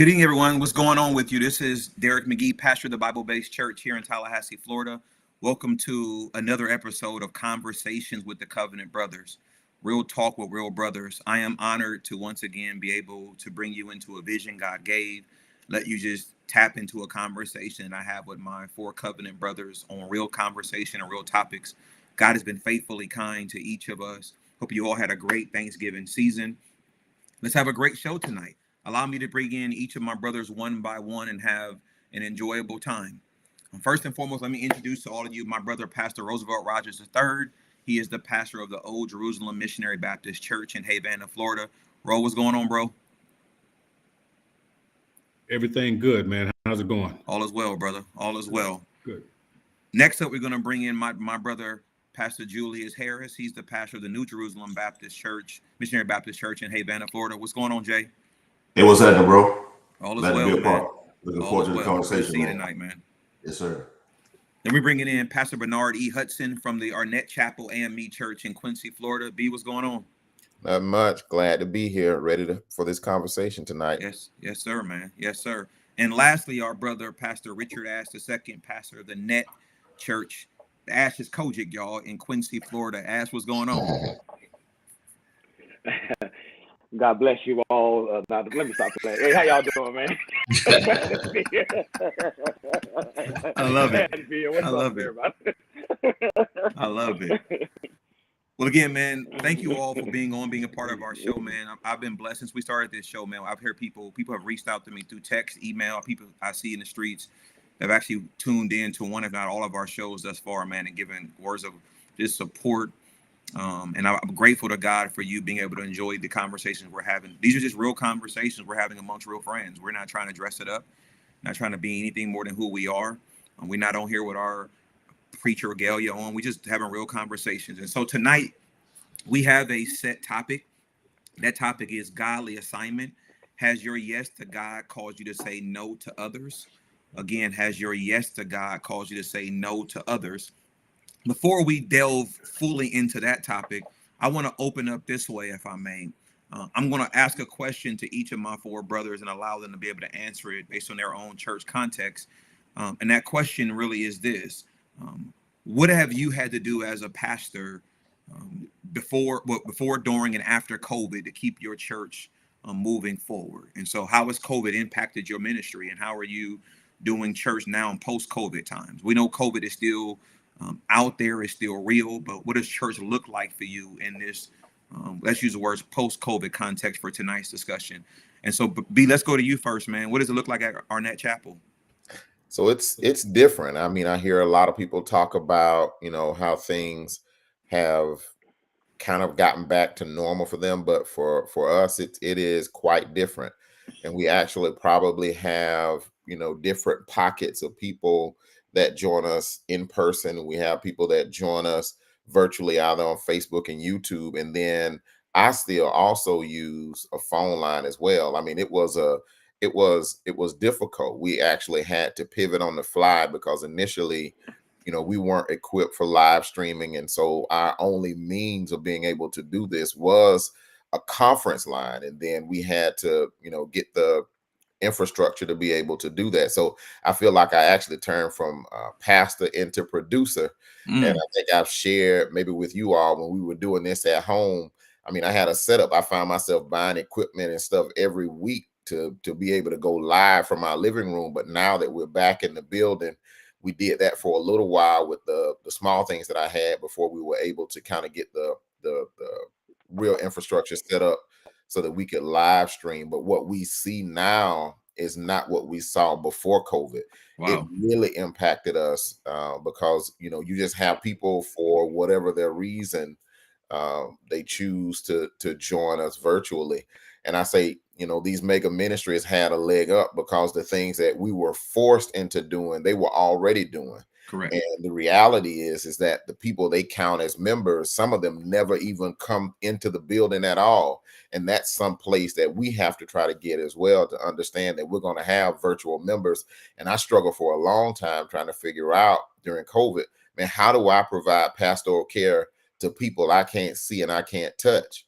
Good evening, everyone. What's going on with you? This is Derek McGee, pastor of the Bible-based church here in Tallahassee, Florida. Welcome to another episode of Conversations with the Covenant Brothers, real talk with real brothers. I am honored to once again be able to bring you into a vision God gave, let you just tap into a conversation I have with my four covenant brothers on real conversation and real topics. God has been faithfully kind to each of us. Hope you all had a great Thanksgiving season. Let's have a great show tonight. Allow me to bring in each of my brothers one by one and have an enjoyable time. First and foremost, let me introduce to all of you my brother, Pastor Roosevelt Rogers III. He is the pastor of the Old Jerusalem Missionary Baptist Church in Havana, Florida. Ro, what's going on, bro? Everything good, man. How's it going? All is well, brother. All is well. Good. Next up, we're going to bring in my brother, Pastor Julius Harris. He's the pastor of the New Jerusalem Baptist Church, Missionary Baptist Church in Havana, Florida. What's going on, Jay? Hey, what's happening, bro? All is well, man. Looking forward to the conversation, good to see you tonight, man. Yes, sir. Then we're bringing in Pastor Bernard E. Hudson from the Arnett Chapel AME Church in Quincy, Florida. B, what's going on? Not much. Glad to be here, for this conversation tonight. Yes, sir, man. Yes, sir. And lastly, our brother, Pastor Richard Ash II, pastor of the Net Church, the Ash's Kojic, y'all, in Quincy, Florida. Ash, what's going on? God bless you all. Let me stop playing. Hey, how y'all doing, man? I love it. I love it. Well, again, man, thank you all for being a part of our show, man. I've been blessed since we started this show, man. I've heard people have reached out to me through text, email, people I see in the streets that have actually tuned in to one, if not all of our shows thus far, man, and given words of just support. And I'm grateful to God for you being able to enjoy the conversations we're having. These are just real conversations we're having amongst real friends. We're not trying to dress it up, not trying to be anything more than who we are. We're not on here with our preacher regalia on. We just having real conversations. And so tonight we have a set topic. That topic is godly assignment. Has your yes to God caused you to say no to others? Again, has your yes to God caused you to say no to others? Before we delve fully into that topic, I want to open up this way, if I may. I'm going to ask a question to each of my four brothers and allow them to be able to answer it based on their own church context. And that question really is this. What have you had to do as a pastor before, during, and after COVID to keep your church moving forward? And so how has COVID impacted your ministry, and how are you doing church now in post-COVID times? We know COVID is still out there, is still real, but what does church look like for you in this, let's use the words post-COVID context for tonight's discussion? And so, B, let's go to you first, man. What does it look like at Arnett Chapel? So it's different. I mean, I hear a lot of people talk about, how things have kind of gotten back to normal for them, but for us, it is quite different. And we actually probably have, different pockets of people that join us in person. We have people that join us virtually either on Facebook and YouTube. And then I still also use a phone line as well. I mean, it was difficult. We actually had to pivot on the fly because initially, we weren't equipped for live streaming. And so our only means of being able to do this was a conference line. And then we had to, get the infrastructure to be able to do that. So I feel like I actually turned from pastor into producer. And I think I've shared maybe with you all when we were doing this at home. I mean, I had a setup. I found myself buying equipment and stuff every week to be able to go live from our living room. But now that we're back in the building, we did that for a little while with the small things that I had before we were able to kind of get the real infrastructure set up so that we could live stream. But what we see now is not what we saw before COVID. Wow. It really impacted us because, you just have people for whatever their reason, they choose to join us virtually. And I say, these mega ministries had a leg up because the things that we were forced into doing, they were already doing. Correct. And the reality is that the people they count as members, some of them never even come into the building at all. And that's some place that we have to try to get as well, to understand that we're going to have virtual members. And I struggled for a long time trying to figure out during COVID, man, how do I provide pastoral care to people I can't see and I can't touch?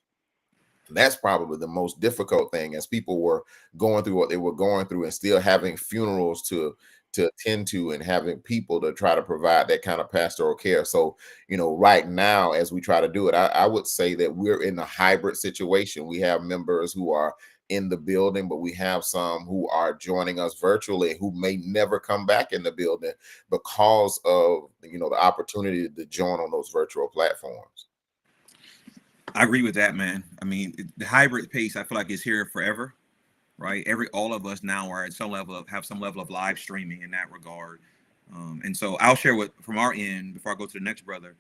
That's probably the most difficult thing, as people were going through what they were going through and still having funerals to attend to, and having people to try to provide that kind of pastoral care. So, right now, as we try to do it, I would say that we're in a hybrid situation. We have members who are in the building, but we have some who are joining us virtually who may never come back in the building because of, the opportunity to join on those virtual platforms. I agree with that, man. I mean, the hybrid pace, I feel like, is here forever, right? All of us now are at have some level of live streaming in that regard. And so I'll share from our end before I go to the next brother.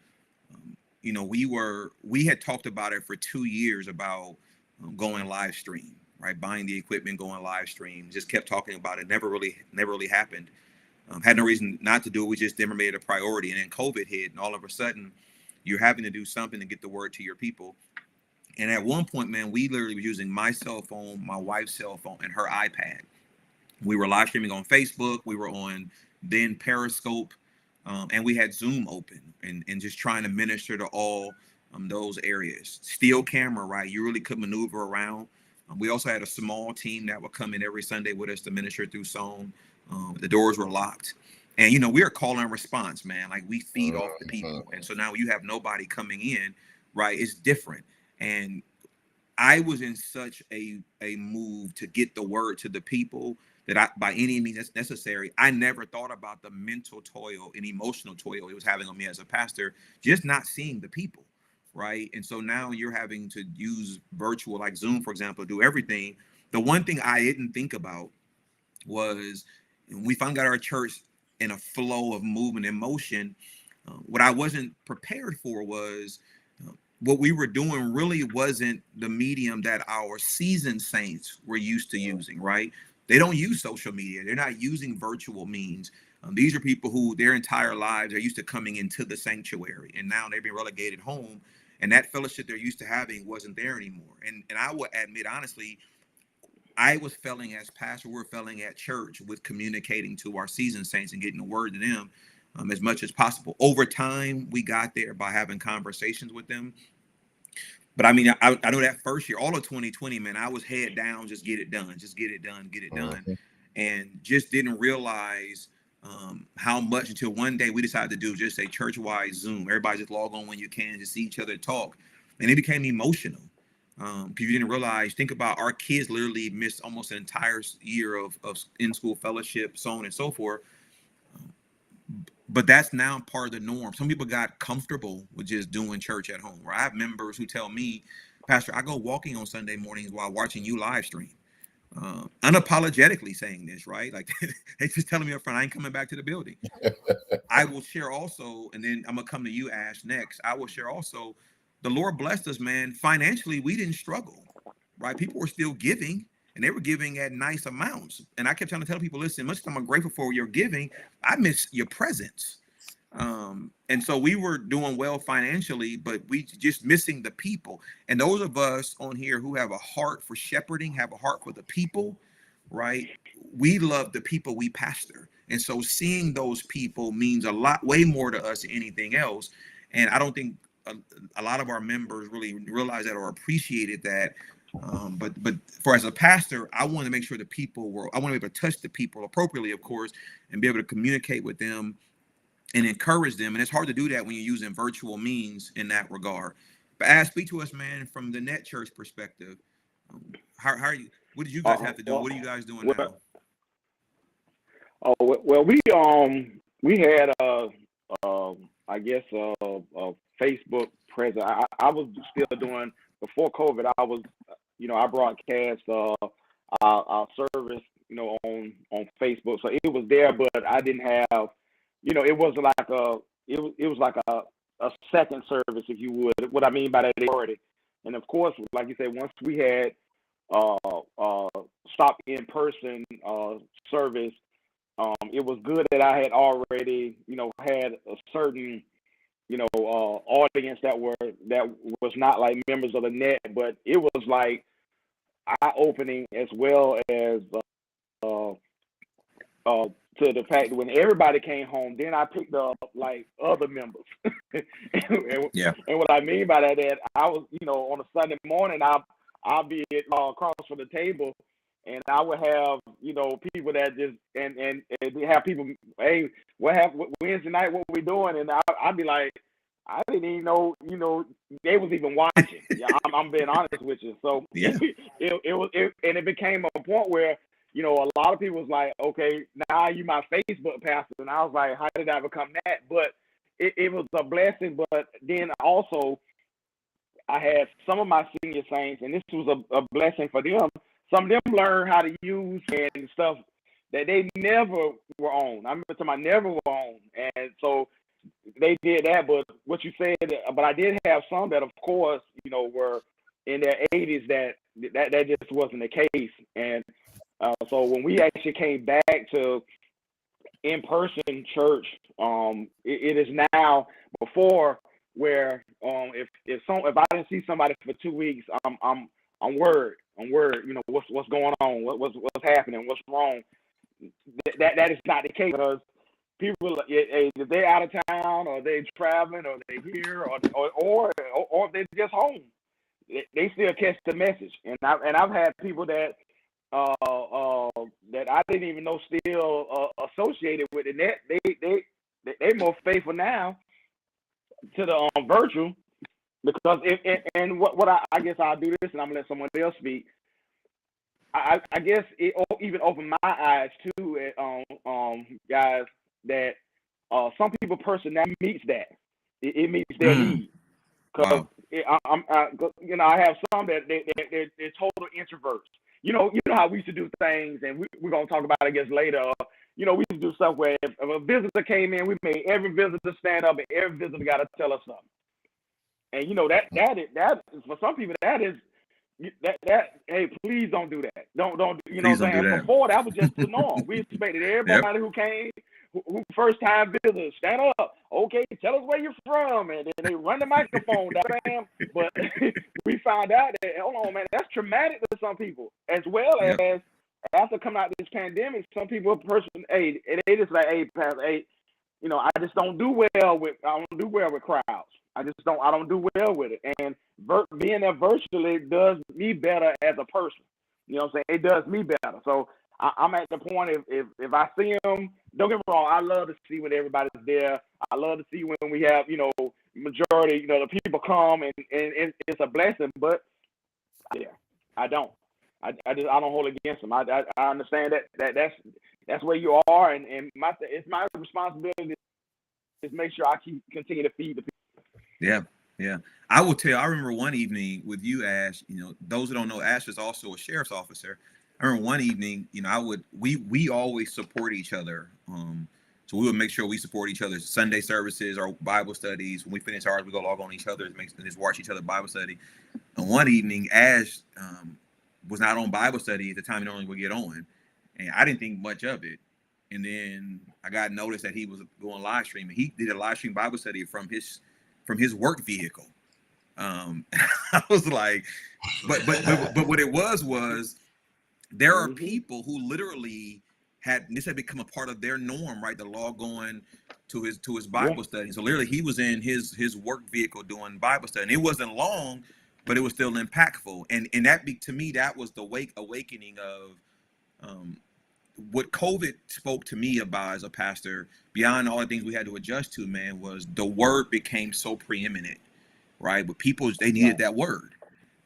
We had talked about it for 2 years about going live stream, right? Buying the equipment, going live stream. Just kept talking about it. Never really happened. Had no reason not to do it. We just never made it a priority. And then COVID hit, and all of a sudden, you're having to do something to get the word to your people. And at one point, man, we literally were using my cell phone, my wife's cell phone, and her iPad. We were live streaming on Facebook. We were on then Periscope, and we had Zoom open, and just trying to minister to all those areas. Still camera, right? You really could maneuver around. We also had a small team that would come in every Sunday with us to minister through Zoom. The doors were locked. And, we are call and response, man. Like, we feed off the people. And so now you have nobody coming in, right? It's different. And I was in such a move to get the word to the people that by any means that's necessary, I never thought about the mental toil and emotional toil it was having on me as a pastor, just not seeing the people, right? And so now you're having to use virtual, like Zoom, for example, do everything. The one thing I didn't think about was when we finally got our church in a flow of movement and motion, what I wasn't prepared for was what we were doing really wasn't the medium that our seasoned saints were used to using, right? They don't use social media. They're not using virtual means. These are people who their entire lives are used to coming into the sanctuary, and now they've been relegated home, and that fellowship they're used to having wasn't there anymore. And I will admit, honestly, I was failing as pastor. We're failing at church with communicating to our seasoned saints and getting the word to them as much as possible. Over time, we got there by having conversations with them. But I mean, I know that first year, all of 2020, man, I was head down, just get it done, and just didn't realize how much until one day we decided to do just a church-wide Zoom. Everybody just log on when you can, just see each other talk, and it became emotional. Because you didn't realize, think about our kids literally missed almost an entire year of in-school fellowship, so on and so forth. But that's now part of the norm. Some people got comfortable with just doing church at home. Right? I have members who tell me, Pastor, I go walking on Sunday mornings while watching you live stream. Unapologetically saying this, right? Like, they just telling me up front, I ain't coming back to the building. I will share also, and then I'm going to come to you, Ash, next. I will share also, the Lord blessed us, man. Financially, we didn't struggle, right? People were still giving, and they were giving at nice amounts. And I kept trying to tell people, listen, much as I'm grateful for your giving, I miss your presence. And so we were doing well financially, but we just missing the people. And those of us on here who have a heart for shepherding, have a heart for the people, right? We love the people we pastor. And so seeing those people means a lot, way more to us than anything else. And I don't think a lot of our members really realize that or appreciated that. But for as a pastor, I want to make sure the people I want to be able to touch the people appropriately, of course, and be able to communicate with them and encourage them. And it's hard to do that when you're using virtual means in that regard. But Ash, speak to us, man, from the Net Church perspective. How are you? What did you guys have to do? What are you guys doing now? Oh well, we had I guess a Facebook presence. I was still doing before COVID. I was, I broadcast our service, on Facebook. So it was there, but I didn't have, it wasn't like it was like a second service, if you would. What I mean by that, already. And of course, like you said, once we had stopped in person service, it was good that I had already, had a certain, audience that was not like members of the Net, but it was like eye-opening as well as to the fact that when everybody came home, then I picked up like other members. and what I mean by that, I was, on a Sunday morning, I'll be across from the table, and I would have, you know, people that just and have people, hey, what happened Wednesday night? What we doing? And I'd be like, I didn't even know, you know, they was even watching. Yeah, I'm being honest with you. So Yeah. it became a point where, you know, a lot of people was like, okay, now you my Facebook pastor, and I was like, how did I become that? But it was a blessing. But then also, I had some of my senior saints, and this was a blessing for them. Some of them learned how to use and stuff that they never were on. I remember some I never were on, and so they did that. But what you said, but I did have some that, of course, you know, were in their 80s that just wasn't the case. And so when we actually came back to in-person church, it is now before where if I didn't see somebody for 2 weeks, I'm worried. You know, what's going on? What's happening? What's wrong? That is not the case, because people, if they're out of town, or they're traveling, or they're here, or they're just home, they still catch the message. And I've had people that that I didn't even know still associated with it. They more faithful now to the virtual, because what I guess I'll do this, and I'm gonna let someone else speak. I guess it even opened my eyes too, guys, that some people personality meets that. It meets their need. Because you know, I have some that they're total introverts. You know how we used to do things, and we're gonna talk about it, I guess, later. You know, we used to do stuff where if a visitor came in, we made every visitor stand up, and every visitor got to tell us something. And you know that is, for some people, that is that. Hey, please don't do that. Don't you know what I'm saying? Before, that was just the norm. We expected everybody who came, who first time visitors, stand up. Okay, tell us where you're from, and then they run the microphone down. But we found out that, hold on, man, that's traumatic to some people, as well as after coming out of this pandemic, some people they just like, hey, Pastor, hey, you know, I don't do well with crowds. I don't do well with it. And being there virtually does me better as a person. You know what I'm saying? It does me better. So I'm at the point, if I see them, don't get me wrong, I love to see when everybody's there. I love to see when we have, you know, majority, you know, the people come, and it's a blessing. But yeah, I don't hold it against them. I understand that's where you are, and it's my responsibility to make sure I continue to feed the people. Yeah. I will tell you, I remember one evening with you, Ash, you know, those who don't know, Ash is also a sheriff's officer. I remember one evening, you know, we always support each other. So we would make sure we support each other's Sunday services or Bible studies. When we finish ours, we go log on each other and just watch each other Bible study. And one evening, Ash was not on Bible study at the time he normally would get on. And I didn't think much of it. And then I got noticed that he was going live streaming. He did a live stream Bible study from his work vehicle. I was like, but what it was there are people who literally had become a part of their norm, right? The log going to his Bible study. So literally he was in his work vehicle doing Bible study. And it wasn't long, but it was still impactful. And to me, that was the awakening of what COVID spoke to me about as a pastor, beyond all the things we had to adjust to, man, was the word became so preeminent, right? But people, they needed that word.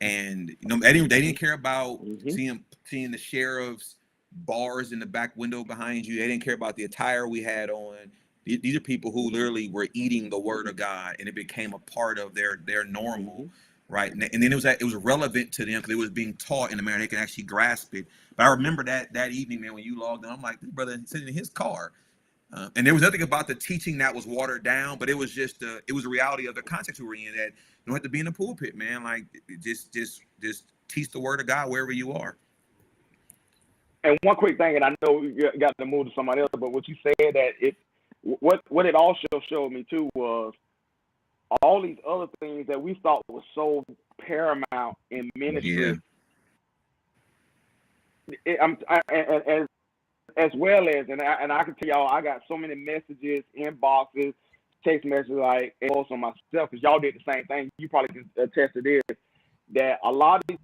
And you know, they didn't care about seeing the sheriff's bars in the back window behind you. They didn't care about the attire we had on. These are people who literally were eating the word of God, and it became a part of their normal, right? And then it was relevant to them because it was being taught in a manner they can actually grasp it. But I remember that evening, man, when you logged on, I'm like, this brother sitting in his car. And there was nothing about the teaching that was watered down, but it was just it was a reality of the context we were in, that you don't have to be in the pulpit, man. Like just teach the word of God wherever you are. And one quick thing, and I know you got to move to somebody else, but what you said, that what it also showed me too was all these other things that we thought was so paramount in ministry. As well as, and I can tell y'all, I got so many messages, inboxes, text messages, like, and also myself, because y'all did the same thing. You probably can attest to this, that a lot of these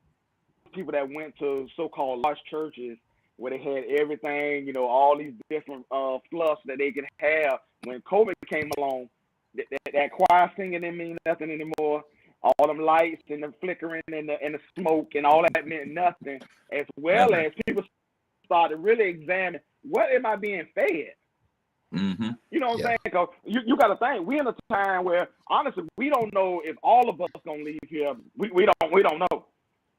people that went to so-called large churches where they had everything, you know, all these different fluffs that they could have. When COVID came along, that choir singing didn't mean nothing anymore. All them lights and the flickering and the smoke and all that meant nothing. As well as people started really examining, what am I being fed? Mm-hmm. You know what I'm saying? Because you got to think, we're in a time where honestly we don't know if all of us gonna leave here. We don't know.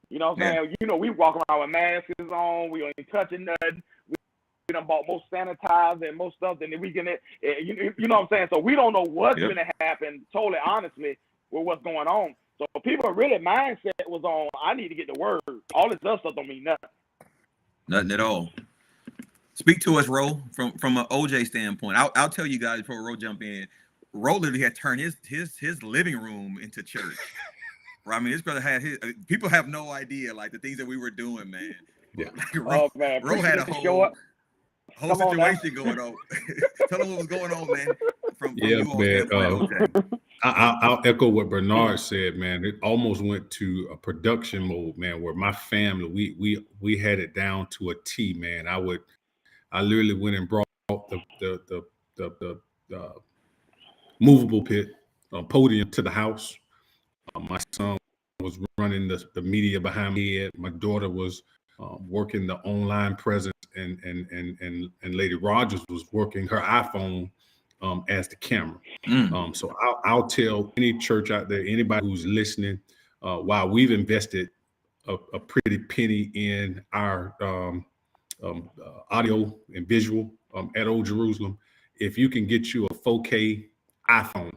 You know what I'm saying? You know, we walk around with masks on. We ain't touching nothing. We done bought more sanitizer and more stuff than we can. You know what I'm saying? So we don't know what's gonna happen. Totally honestly, with what's going on. So people really mindset was on, I need to get the word. All this other stuff don't mean nothing. Nothing at all. Speak to us, Ro, from an OJ standpoint. I'll tell you guys before Ro jump in. Ro literally had turned his living room into church. Right? I mean, his brother had his. People have no idea like the things that we were doing, man. Yeah. Ro, man, Ro had a whole situation going on. Tell them what was going on, man. From you all standpoint, OJ. I'll echo what Bernard said, man. It almost went to a production mode, man, where my family, we had it down to a T, man. I literally went and brought the movable pit podium to the house. My son was running the media behind me. My daughter was working the online presence, and Lady Rogers was working her iPhone as the camera. So I'll tell any church out there, anybody who's listening, while we've invested a pretty penny in our audio and visual at Old Jerusalem, if you can get you a 4K iPhone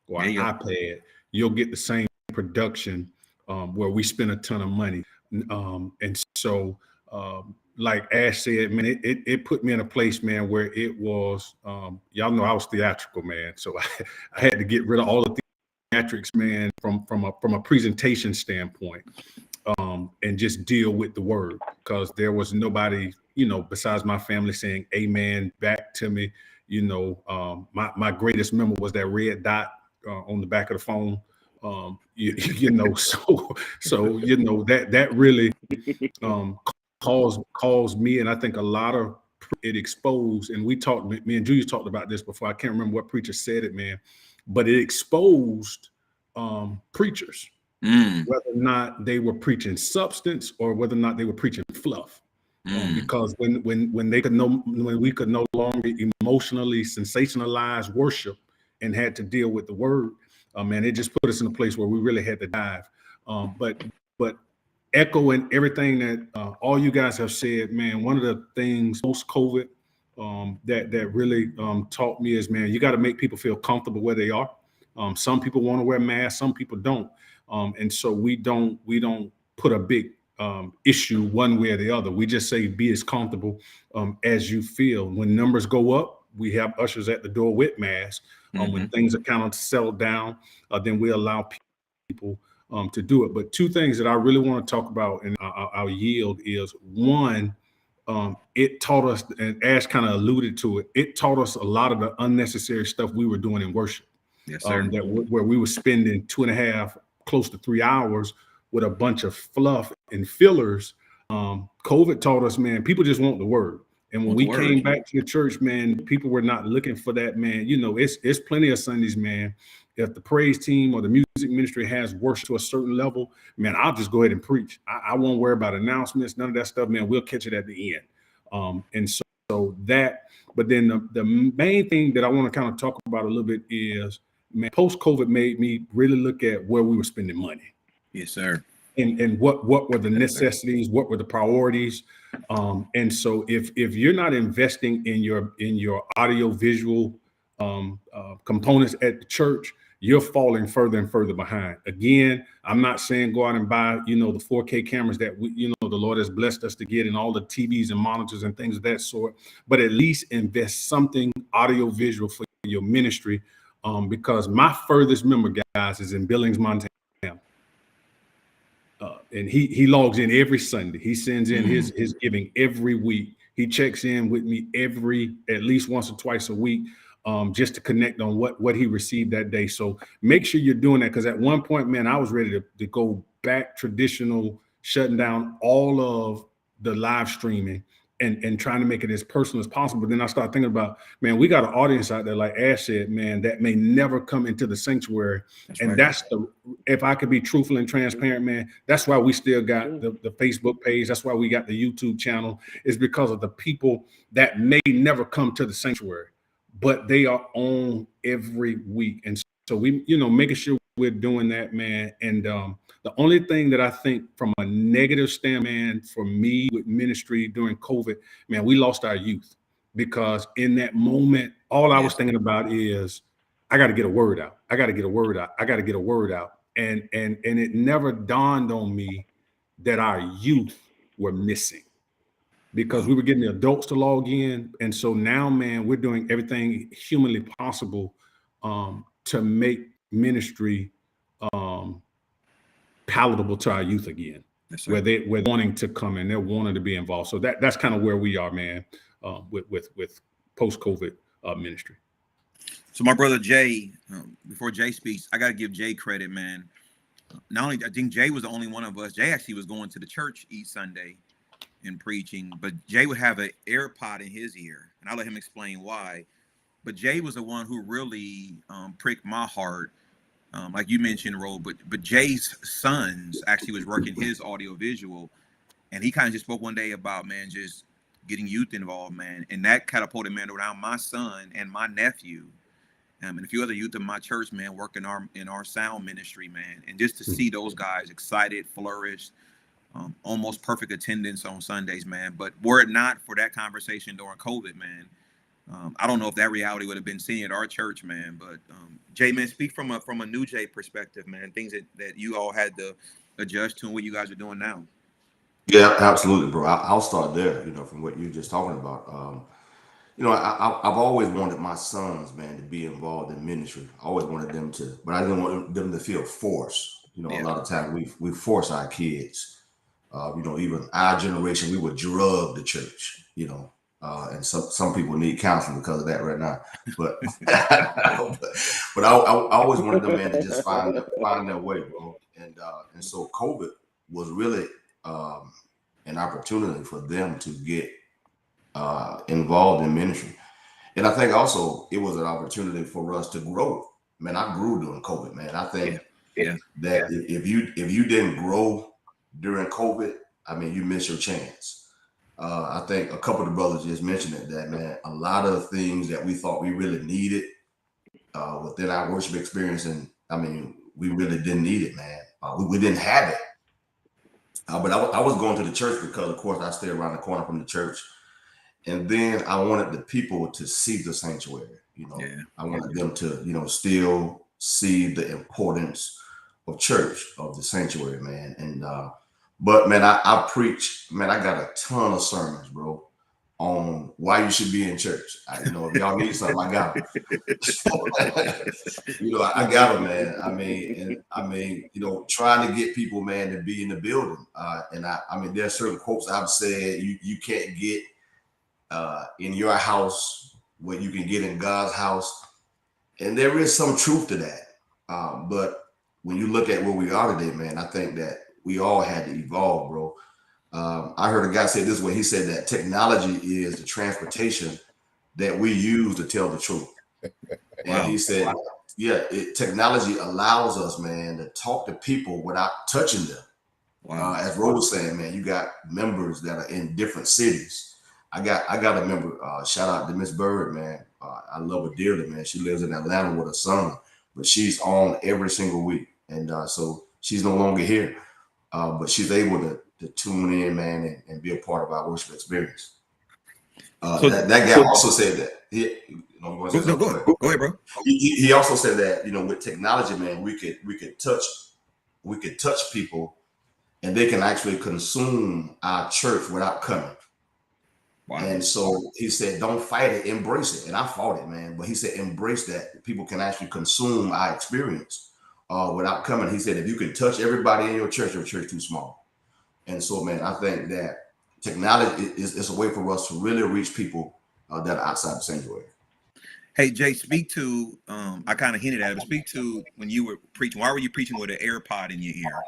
or an iPad, you'll get the same production where we spend a ton of money. And so like Ash said, man, it put me in a place, man, where it was, y'all know I was theatrical, man. So I had to get rid of all the theatrics, man, from a presentation standpoint, and just deal with the word, because there was nobody, you know, besides my family saying amen back to me. You know, my greatest memory was that red dot on the back of the phone. You know, so you know that really caused me, and I think a lot of it exposed, and me and Julius talked about this before. I can't remember what preacher said it, man, but it exposed preachers, whether or not they were preaching substance or whether or not they were preaching fluff. Because when we could no longer emotionally sensationalize worship and had to deal with the word, man, it just put us in a place where we really had to dive. But echoing everything that all you guys have said, man, one of the things post-COVID that really taught me is, man, you got to make people feel comfortable where they are. Some people want to wear masks, some people don't, and so we don't put a big issue one way or the other. We just say be as comfortable as you feel. When numbers go up, we have ushers at the door with masks. When things are kind of settled down, then we allow people to do it. But two things that I really want to talk about, and I'll yield, is one, it taught us, and Ash kind of alluded to it, it taught us a lot of the unnecessary stuff we were doing in worship. Yes, sir. Where we were spending 2.5, close to 3 hours with a bunch of fluff and fillers. COVID taught us, man, people just want the word. And when we came back to the church, man, people were not looking for that, man. You know, it's plenty of Sundays, man. If the praise team or the music ministry has worship to a certain level, man, I'll just go ahead and preach. I won't worry about announcements, none of that stuff, man. We'll catch it at the end. And so that, but then the main thing that I want to kind of talk about a little bit is, man, post-COVID made me really look at where we were spending money. Yes, sir. And what were the necessities, what were the priorities, and so if you're not investing in your audio visual components at the church, you're falling further and further behind. Again, I'm not saying go out and buy, you know, the 4K cameras that the Lord has blessed us to get, and all the TVs and monitors and things of that sort, but at least invest something audio visual for your ministry, because my furthest memory, guys, is in Billings, Montana. And he logs in every Sunday. He sends in his giving every week. He checks in with me at least once or twice a week, just to connect on what he received that day. So make sure you're doing that, because at one point, man, I was ready to go back traditional shutting down all of the live streaming and trying to make it as personal as possible. But then I started thinking about, man, we got an audience out there, like Ash said, man, that may never come into the sanctuary. That's if I could be truthful and transparent, man, that's why we still got the Facebook page. That's why we got the YouTube channel, is because of the people that may never come to the sanctuary, but they are on every week. And so we, making sure we're doing that, man. And the only thing that I think from a negative standpoint for me with ministry during COVID, man, we lost our youth, because in that moment, all I was thinking about is, I got to get a word out. I got to get a word out. I got to get a word out. And it never dawned on me that our youth were missing, because we were getting the adults to log in. And so now, man, we're doing everything humanly possible to make ministry palatable to our youth again, where they're wanting to come in, they're wanting to be involved. So that's kind of where we are, man, with post-COVID ministry. So my brother Jay, before Jay speaks, I got to give Jay credit, man. Not only, I think Jay was the only one of us. Jay actually was going to the church each Sunday and preaching, but Jay would have an AirPod in his ear, and I'll let him explain why. But Jay was the one who really pricked my heart. Like you mentioned, Ro, but Jay's sons actually was working his audio visual, and he kind of just spoke one day about, man, just getting youth involved, man, and that catapulted, man, around my son and my nephew, and a few other youth in my church, man, working in our sound ministry, man, and just to see those guys excited, flourished, almost perfect attendance on Sundays, man. But were it not for that conversation during COVID, man, I don't know if that reality would have been seen at our church, man. But Jay, man, speak from a new Jay perspective, man. Things that you all had to adjust to and what you guys are doing now. Yeah, absolutely, bro. I'll start there. From what you're just talking about. I've always wanted my sons, man, to be involved in ministry. I always wanted them to, but I didn't want them to feel forced. A lot of times we force our kids. Even our generation, we would drug the church. And some people need counseling because of that right now. But but I always wanted them, man, to just find their way, bro. And so COVID was really an opportunity for them to get involved in ministry. And I think also it was an opportunity for us to grow. Man, I grew during COVID, man. I think that if you didn't grow during COVID, I mean, you miss your chance. I think a couple of the brothers just mentioned it, that, man, a lot of things that we thought we really needed within our worship experience, and I mean, we really didn't need it, man. We didn't have it. But I was going to the church because, of course, I stay around the corner from the church. And then I wanted the people to see the sanctuary. I wanted them to, still see the importance of church, of the sanctuary, man. And but, man, I preach, man, I got a ton of sermons, bro, on why you should be in church. If y'all need something, I got them. I got them, man. I mean, trying to get people, man, to be in the building. And I mean, there's certain quotes I've said you can't get in your house what you can get in God's house. And there is some truth to that. But when you look at where we are today, man, I think that we all had to evolve, bro. I heard a guy say it this way. He said that technology is the transportation that we use to tell the truth. And he said, technology allows us, man, to talk to people without touching them. As Ro was saying, man, you got members that are in different cities. I got a member, shout out to Miss Bird, man. I love her dearly, man. She lives in Atlanta with her son, but she's on every single week. And so she's no longer here. But she's able to tune in, man, and be a part of our worship experience. That guy also said that. Go ahead, bro. He also said that, with technology, man, we could touch people, and they can actually consume our church without coming. Wow. And so he said, don't fight it, embrace it. And I fought it, man. But he said, embrace that. People can actually consume our experience without coming. He said, if you can touch everybody in your church too small. And so, man, I think that technology is a way for us to really reach people that are outside the sanctuary. Hey, Jay, speak to, I kind of hinted at it, but speak to when you were preaching. Why were you preaching with an AirPod in your ear?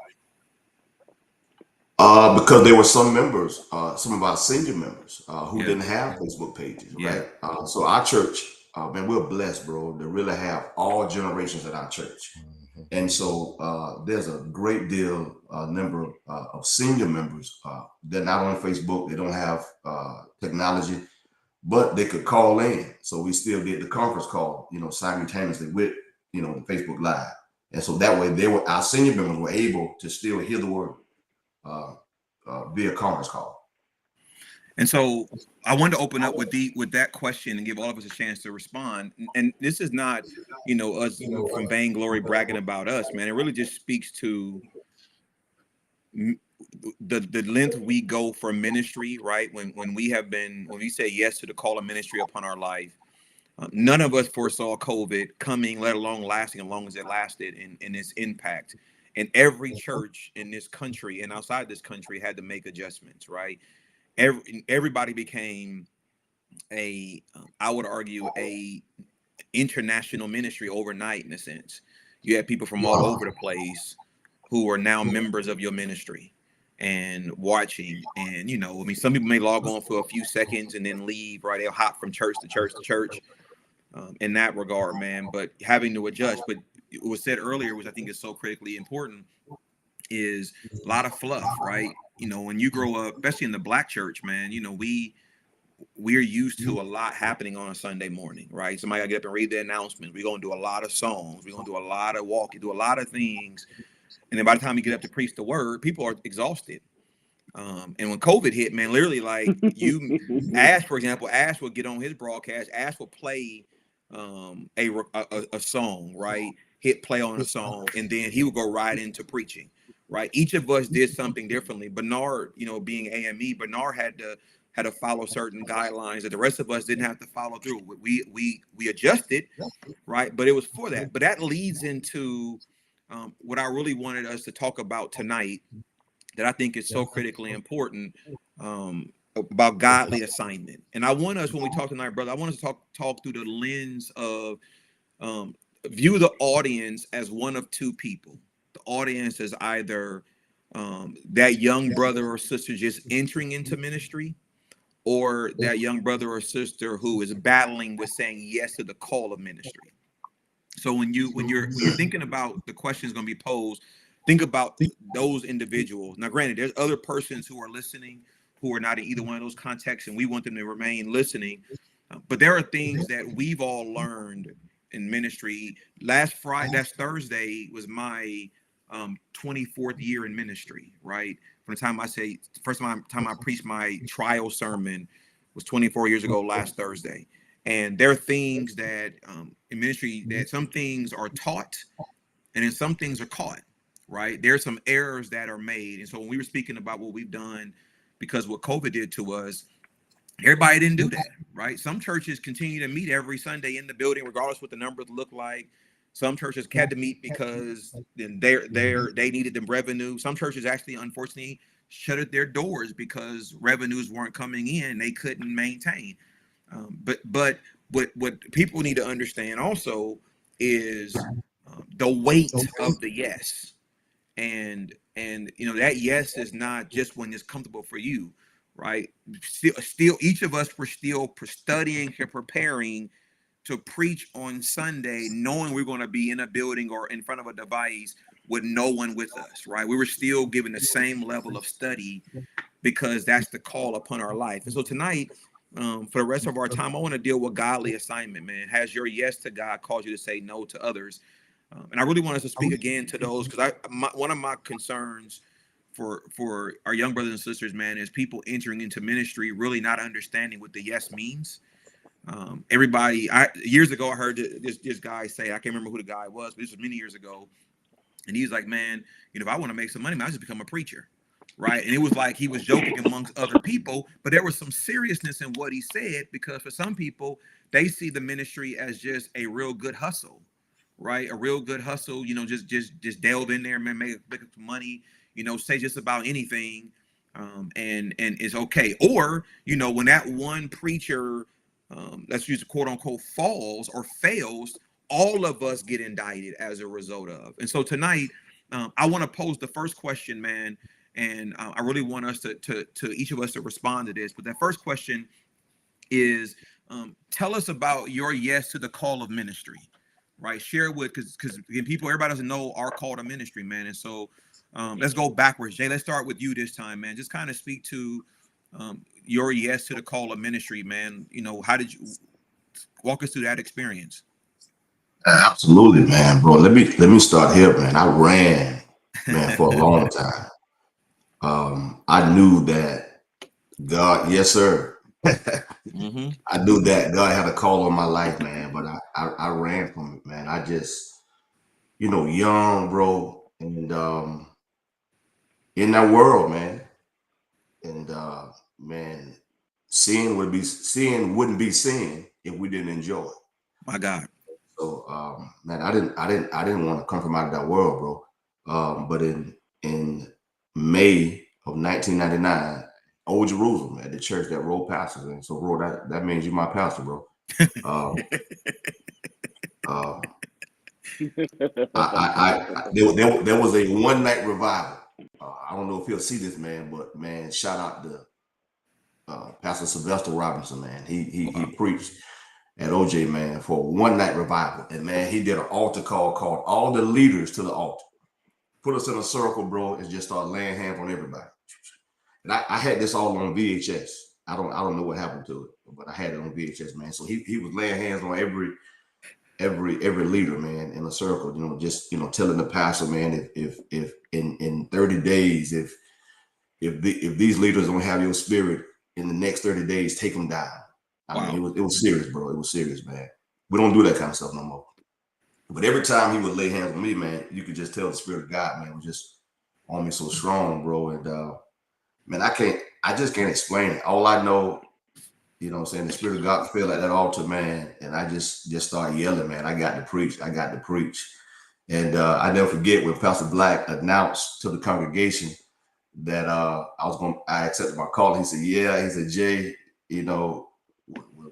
Because there were some members, some of our senior members, who Yeah. didn't have Facebook pages, Yeah. right? So our church, man, we're blessed, bro, to really have all generations at our church. And so there's a great deal, number of senior members. They're not on Facebook. They don't have technology, but they could call in. So we still did the conference call, simultaneously with, the Facebook Live. And so that way our senior members were able to still hear the word via conference call. And so I wanted to open up with that question and give all of us a chance to respond. And this is not, us from vainglory bragging about us, man. It really just speaks to the length we go for ministry, right? When we say yes to the call of ministry upon our life, none of us foresaw COVID coming, let alone lasting as long as it lasted, and its impact. And every church in this country and outside this country had to make adjustments, right? Everybody became I would argue, a international ministry overnight, in a sense. You had people from all over the place who are now members of your ministry and watching. And, some people may log on for a few seconds and then leave, right? They'll hop from church to church to church in that regard, man. But having to adjust. But it was said earlier, which I think is so critically important, is a lot of fluff, right? When you grow up, especially in the Black church, man, we're used to a lot happening on a Sunday morning, right? Somebody gotta get up and read the announcements. We're gonna do a lot of songs. We're gonna do a lot of walking, do a lot of things. And then by the time you get up to preach the word, people are exhausted. And when COVID hit, man, literally, like, Ash, for example, Ash would get on his broadcast. Ash would play a song, right? Hit play on a song, and then he would go right into preaching, right? Each of us did something differently. Bernard, being AME, Bernard had to follow certain guidelines that the rest of us didn't have to follow through. We adjusted, right? But it was for that. But that leads into what I really wanted us to talk about tonight, that I think is so critically important, about godly assignment. And I want us, when we talk tonight, brother, I want us to talk through the lens of view the audience as one of two people. The audience is either that young brother or sister just entering into ministry, or that young brother or sister who is battling with saying yes to the call of ministry. So when you're thinking about the questions going to be posed, think about those individuals. Now, granted, there's other persons who are listening who are not in either one of those contexts, and we want them to remain listening. But there are things that we've all learned in ministry. Last Thursday was my 24th year in ministry, right? From the time first time I preached my trial sermon was 24 years ago last Thursday. And there are things that in ministry, that some things are taught and then some things are caught, right? There's some errors that are made. And so when we were speaking about what we've done, because what COVID did to us, everybody didn't do that, right? Some churches continue to meet every Sunday in the building, regardless what the numbers look like. Some churches had to meet because then they needed the revenue. Some churches actually, unfortunately, shuttered their doors because revenues weren't coming in. They couldn't maintain. But what people need to understand also is the weight of the yes, and that yes is not just when it's comfortable for you, right? Still, each of us were still studying and preparing to preach on Sunday, knowing we're going to be in a building or in front of a device with no one with us, right? We were still given the same level of study because that's the call upon our life. And so tonight, for the rest of our time, I want to deal with godly assignment, man. Has your yes to God caused you to say no to others? And I really want us to speak again to those, because one of my concerns for our young brothers and sisters, man, is people entering into ministry really not understanding what the yes means. Years ago, I heard this guy say, I can't remember who the guy was, but this was many years ago. And he was like, man, if I want to make some money, man, I just become a preacher. Right. And it was like he was joking amongst other people, but there was some seriousness in what he said, because for some people, they see the ministry as just a real good hustle, right? A real good hustle, just delve in there and make some money, say just about anything. And it's okay. Or, when that one preacher, let's use a quote unquote, falls or fails, all of us get indicted as a result of. And so tonight, I want to pose the first question, man. And I really want us to each of us to respond to this. But that first question is, tell us about your yes to the call of ministry, right? Share with, because again, everybody doesn't know our call to ministry, man. And so let's go backwards. Jay, let's start with you this time, man. Just kind of speak to your yes to the call of ministry, man. You know, how did you walk us through that experience? Absolutely, man, bro. Let me start here, man. I ran, man, for a long time. I knew that God, yes, sir. Mm-hmm. I knew that God had a call on my life, man, but I ran from it, man. I just, young, bro, and in that world, man, and man, seeing wouldn't be seen if we didn't enjoy it. My God. So, man, I didn't want to come from out of that world, bro. But in May of 1999, Old Jerusalem at the church that Ro pastors in. So, Ro, that means you my pastor, bro. There was a one night revival. I don't know if he'll see this, man, but man, shout out to Pastor Sylvester Robinson, man. He preached at OJ, man, for a one night revival, and man, he did an altar call, called all the leaders to the altar, put us in a circle, bro, and just start laying hands on everybody. And I had this all on VHS. I don't know what happened to it, but I had it on VHS, man. So he was laying hands on every leader, man, in a circle, just telling the pastor, man, if in 30 days, if these leaders don't have your spirit in the next 30 days, take them down. I mean, it was serious, bro. It was serious, man. We don't do that kind of stuff no more. But every time he would lay hands on me, man, you could just tell the Spirit of God, man, was just on me so strong, bro. And man, I just can't explain it. All I know, the Spirit of God fell at that altar, man, and I just started yelling, man. I got to preach. And I never forget when Pastor Black announced to the congregation that I accepted my call. He said, yeah. He said, Jay,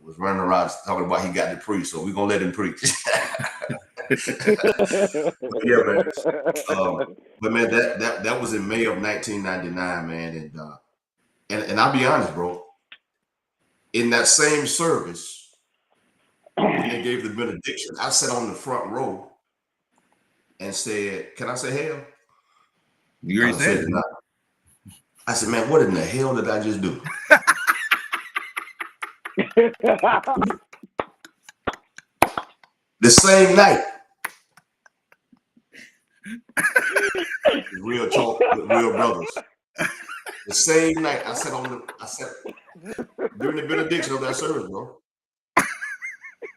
was running around talking about he got to preach, so we're gonna let him preach. Yeah, man. But man, that was in May of 1999, man, and I'll be honest, bro. In that same service, when they gave the benediction, I sat on the front row and said, "Can I say hell?" You already said it. I said, "Man, what in the hell did I just do?" The same night, real talk with real brothers. The same night, I sat during the benediction of that service, bro.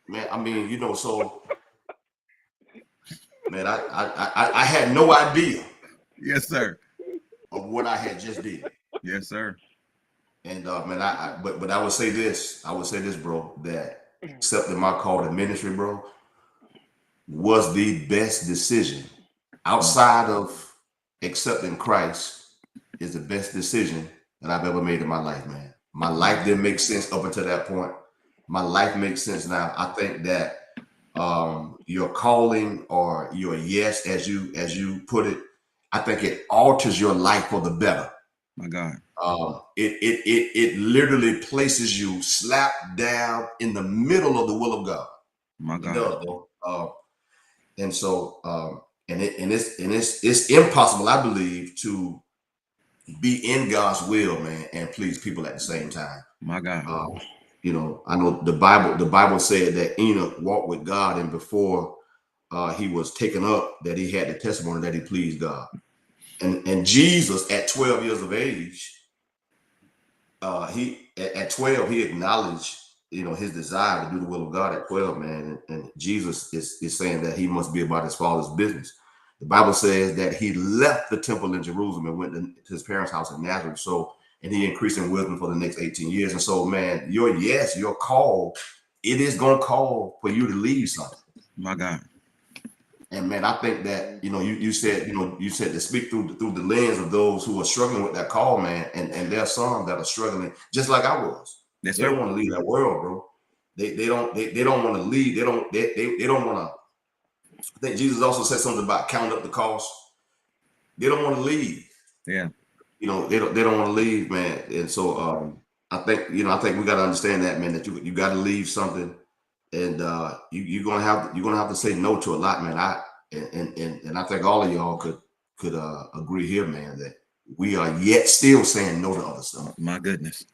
Man, I mean, so man, I had no idea. Yes, sir. Of what I had just did. Yes, sir. And man, but I would say this, bro, that accepting my call to ministry, bro, was the best decision outside of accepting Christ. Is the best decision that I've ever made in my life, man. My life didn't make sense up until that point. My life makes sense now. I think that your calling or your yes, as you put it, I think it alters your life for the better. My God. It literally places you slap down in the middle of the will of God. My God. It does, bro. And so it's impossible, I believe, to be in God's will, man, and please people at the same time. My God. I know the Bible said that Enoch walked with God, and before he was taken up, that he had the testimony that he pleased God. And Jesus, at 12 years of age, at 12 he acknowledged, his desire to do the will of God at 12, man. And Jesus is saying that he must be about his Father's business. The Bible says that he left the temple in Jerusalem and went to his parents' house in Nazareth. And he increased in wisdom for the next 18 years. And so, man, your call, it is going to call for you to leave something. My God. And man, I think that, you said to speak through the lens of those who are struggling with that call, man. And there are some that are struggling just like I was. They don't want to leave that world, bro. They don't want to leave. They don't want to. I think Jesus also said something about count up the cost. They don't want to leave. Yeah. you know, they don't want to leave, man. And so I think we got to understand that, man, that you got to leave something, and you're gonna have to say no to a lot, man. And I think all of y'all could agree here, man, that we are yet still saying no to other stuff. My goodness.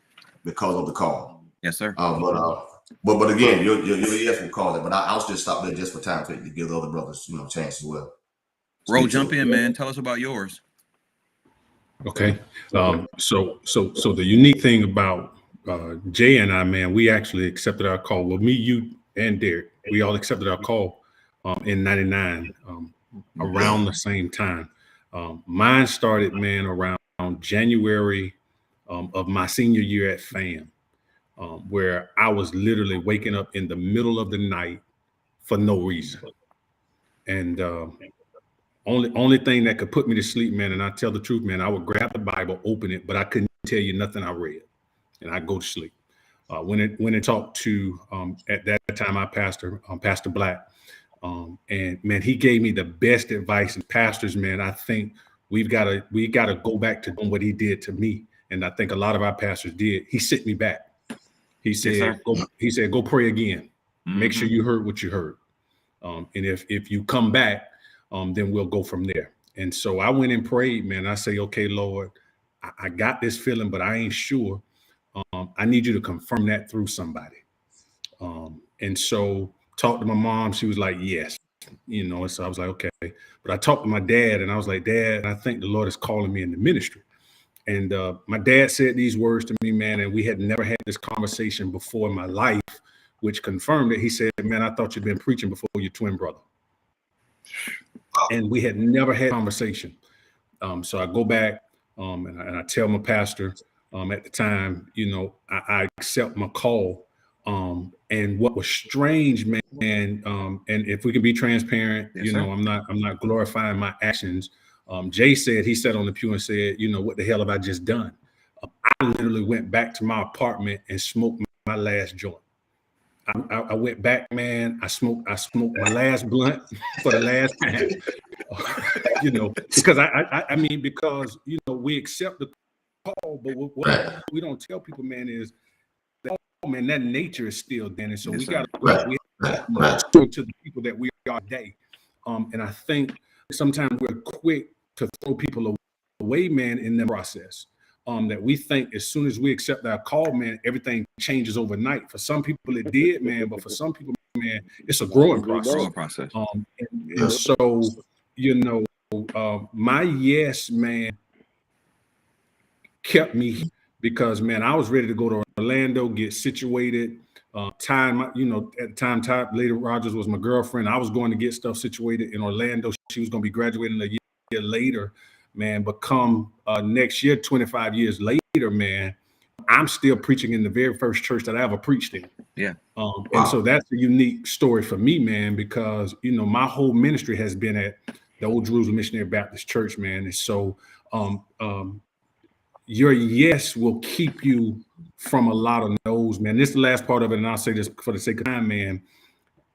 Because of the call. Yes, sir. But again, your yes will call it. But I'll just stop there just for time to give the other brothers, a chance as well. Ro, jump in, man. Tell us about yours. Okay. So the unique thing about Jay and I, man, we actually accepted our call. Well, me, you, and Derek, we all accepted our call in '99, around the same time. Mine started, man, around January of my senior year at FAM, where I was literally waking up in the middle of the night for no reason. And only thing that could put me to sleep, man, and I tell the truth, man, I would grab the Bible, open it, but I couldn't tell you nothing I read, and I'd go to sleep. When it talked to at that time my pastor, Pastor Black, and man, he gave me the best advice. And pastors, man, I think we got to go back to doing what he did to me, and I think a lot of our pastors did. He sent me back. He said, go pray again. Make sure you heard what you heard, and if you come back, then we'll go from there. And so I went and prayed, man. I say, okay, Lord, I got this feeling, but I ain't sure. I need you to confirm that through somebody. And so talked to my mom. She was like, yes, and so I was like, okay. But I talked to my dad, and I was like, Dad, I think the Lord is calling me in the ministry. And my dad said these words to me, man, and we had never had this conversation before in my life, which confirmed it. He said, man, I thought you'd been preaching before your twin brother. And we had never had a conversation. So I go back and I tell my pastor at the time, I accept my call. And what was strange, man, and if we can be transparent, yes, sir. I'm not glorifying my actions. Jay said, he sat on the pew and said, what the hell have I just done? I literally went back to my apartment and smoked my last joint. I went back, man. I smoked my last blunt for the last time, because I mean, because we accept the call, but what we don't tell people, man, is that, man, that nature is still there, and so we got to to the people that we are today. And I think sometimes we're quick to throw people away, man, in the process. That we think as soon as we accept our call, man, everything changes overnight. For some people it did, man, but for some people, man, it's a growing process. And so, my yes, man, kept me, because, man, I was ready to go to Orlando, get situated. At the time, Lady Rogers was my girlfriend. I was going to get stuff situated in Orlando. She was going to be graduating a year later. Man, but come next year, 25 years later, man, I'm still preaching in the very first church that I ever preached in. Yeah. And so that's a unique story for me, man, because, my whole ministry has been at the Old Jerusalem Missionary Baptist Church, man. And so your yes will keep you from a lot of no's, man. This is the last part of it, and I'll say this for the sake of time, man.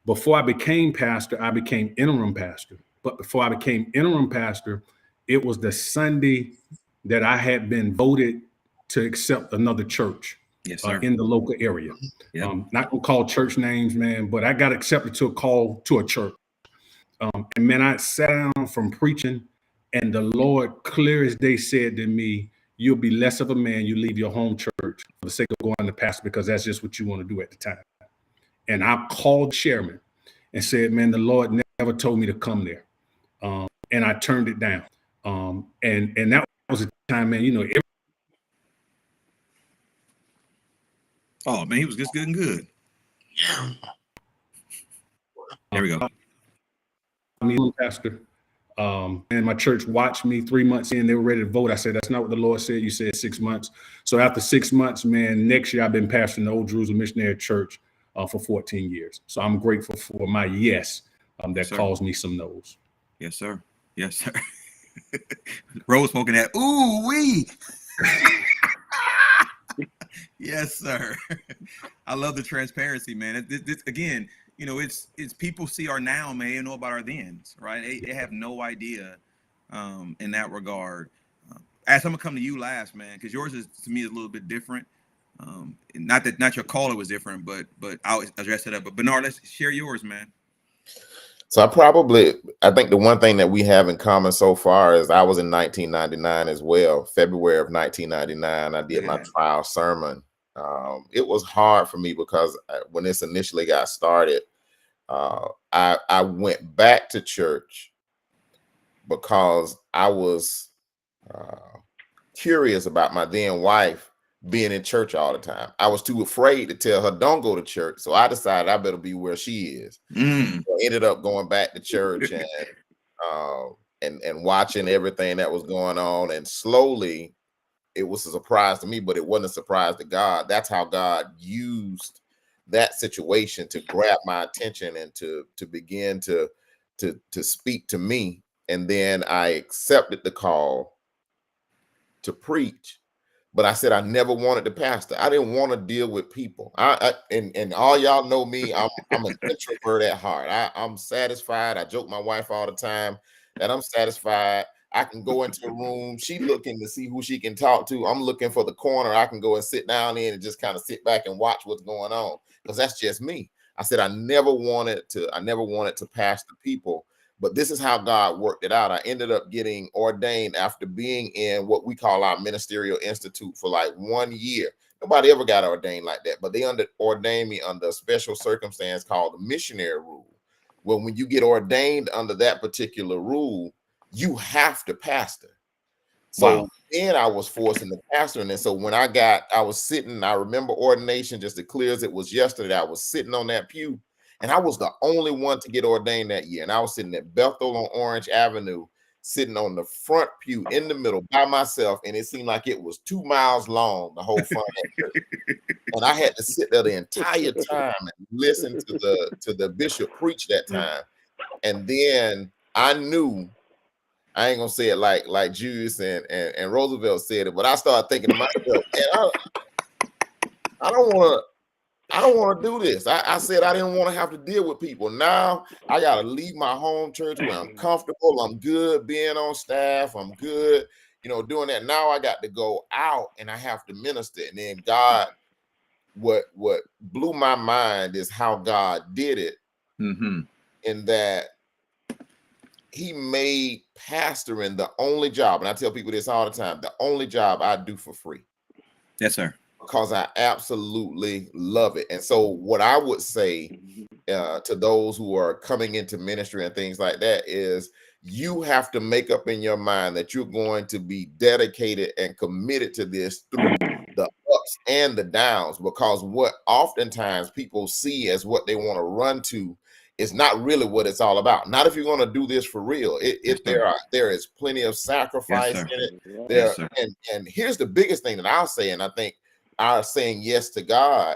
Before I became pastor, I became interim pastor. But before I became interim pastor, it was the Sunday that I had been voted to accept another church. Yes, sir. In the local area. Yep. Not gonna call church names, man, but I got accepted to a call to a church. And man, I sat down from preaching, and the Lord clear as day said to me, you'll be less of a man, you leave your home church for the sake of going to pastor, because that's just what you want to do at the time. And I called chairman and said, man, the Lord never told me to come there. And I turned it down. And that was a time, man, oh man, he was just good and good. There we go. Pastor, and my church watched me 3 months in. They were ready to vote. I said, that's not what the Lord said. You said 6 months. So after 6 months, man, next year I've been pastoring the Old Jerusalem Missionary Church for 14 years. So I'm grateful for my yes that caused me some no's. Yes, sir. Yes, sir. Rose smoking that. Ooh wee. Yes, sir. I love the transparency, man. This, again, it's people see our now, man. They know about our thens, right? They have no idea in that regard. As I'm gonna come to you last, man, because yours is to me is a little bit different. Not your caller was different, but I'll address it up. But Bernard, let's share yours, man. So I think the one thing that we have in common so far is I was in 1999 as well. February of 1999, I did my trial sermon. It was hard for me because when this initially got started, I went back to church because I was curious about my then wife being in church all the time. I was too afraid to tell her don't go to church, so I decided I better be where she is. So I ended up going back to church and watching everything that was going on, and slowly it was a surprise to me, but it wasn't a surprise to God. That's how God used that situation to grab my attention and to begin to speak to me. And then I accepted the call to preach. But I said I never wanted to pastor. I didn't want to deal with people. And all y'all know me. I'm an introvert at heart. I'm satisfied. I joke my wife all the time that I'm satisfied. I can go into a room. She looking to see who she can talk to. I'm looking for the corner I can go and sit down in and just kind of sit back and watch what's going on, because that's just me. I said I never wanted to pastor people. But this is how God worked it out. I ended up getting ordained after being in what we call our ministerial institute for like 1 year. Nobody ever got ordained like that, but they ordained me under a special circumstance called the missionary rule. Well, when you get ordained under that particular rule, you have to pastor. So then I was forced into pastoring. And so when I was sitting, I remember ordination just as clear as it was yesterday. I was sitting on that pew. And I was the only one to get ordained that year. And I was sitting at Bethel on Orange Avenue, sitting on the front pew in the middle by myself. And it seemed like it was 2 miles long, the whole front. And I had to sit there the entire time and listen to the bishop preach that time. And then I knew, I ain't gonna say it like Julius and Roosevelt said it, but I started thinking to myself, man, I don't want to do this. I said I didn't want to have to deal with people. Now I got to leave my home church where I'm comfortable. I'm good being on staff. I'm good, doing that. Now I got to go out and I have to minister. And then God, what blew my mind is how God did it. In that he made pastoring the only job. And I tell people this all the time, the only job I do for free. Yes, sir. Because I absolutely love it. And so what I would say to those who are coming into ministry and things like that is you have to make up in your mind that you're going to be dedicated and committed to this through the ups and the downs, because what oftentimes people see as what they want to run to is not really what it's all about. Not if you're going to do this for real. There is plenty of sacrifice in it. And here's the biggest thing that I'll say, and I think our saying yes to God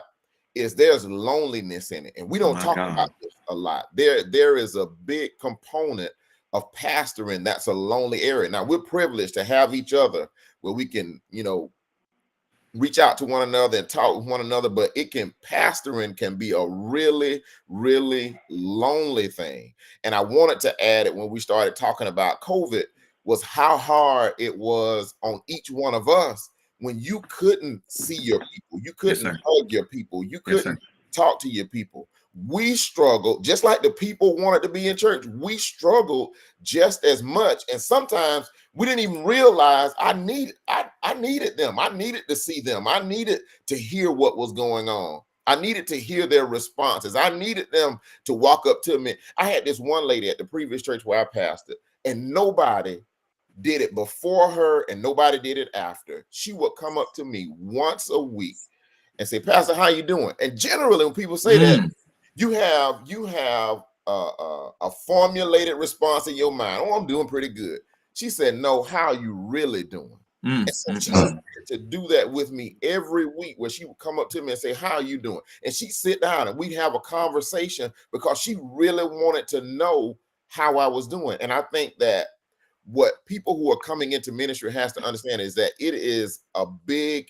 is there's loneliness in it. And we don't talk about this a lot. There is a big component of pastoring that's a lonely area. Now, we're privileged to have each other where we can, reach out to one another and talk with one another, but pastoring can be a really, really lonely thing. And I wanted to add it when we started talking about COVID was how hard it was on each one of us when you couldn't see your people, you couldn't hug your people, you couldn't talk to your people. We struggled, just like the people wanted to be in church. We struggled just as much. And sometimes we didn't even realize I needed them. I needed to see them. I needed to hear what was going on. I needed to hear their responses. I needed them to walk up to me. I had this one lady at the previous church where I pastored, and nobody did it before her and nobody did it after. She would come up to me once a week and say, "Pastor, how you doing?" And generally when people say that, you have a formulated response in your mind. "Oh, I'm doing pretty good." She said, "No, how are you really doing?" And so she started to do that with me every week, where she would come up to me and say, "How are you doing?" And she'd sit down and we'd have a conversation because she really wanted to know how I was doing. And I think that what people who are coming into ministry has to understand is that it is a big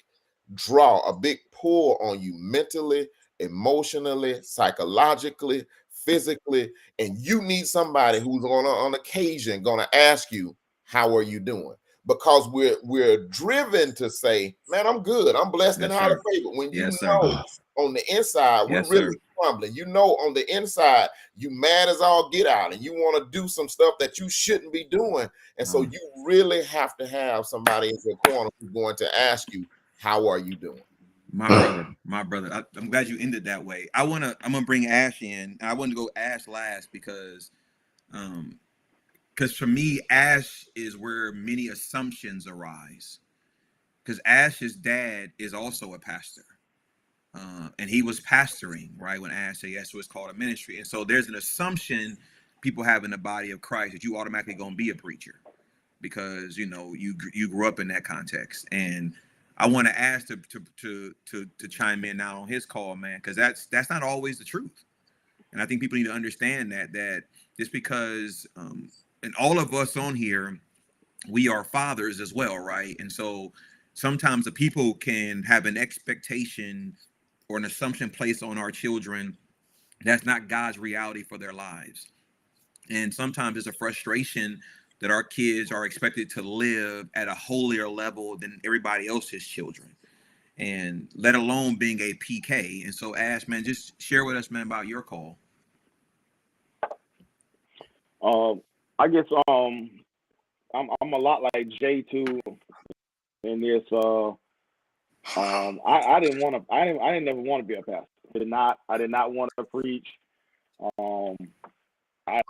draw, a big pull on you mentally, emotionally, psychologically, physically, and you need somebody who's on occasion going to ask you, "How are you doing?" because we're driven to say, man, I'm good, I'm blessed and highly favored. When you know on the inside, we're really crumbling. You know, on the inside, you mad as all get out, and you want to do some stuff that you shouldn't be doing. And so you really have to have somebody in your corner who's going to ask you, how are you doing? My brother. I'm glad you ended that way. I'm gonna bring Ash in. I want to go Ash last because for me, Ash is where many assumptions arise. Because Ash's dad is also a pastor. And he was pastoring, right, when Ash said yes to what's called a ministry. And so there's an assumption people have in the body of Christ that you automatically going to be a preacher because, you know, you grew up in that context. And I want to ask to chime in now on his call, man, because that's not always the truth. And I think people need to understand that just because, and all of us on here, we are fathers as well, right? And so sometimes the people can have an expectation or an assumption placed on our children that's not God's reality for their lives. And sometimes it's a frustration that our kids are expected to live at a holier level than everybody else's children, and let alone being a PK. And so Ash, man, just share with us, man, about your call. I guess I'm a lot like Jay too in this. I didn't never want to be a pastor. I did not want to preach.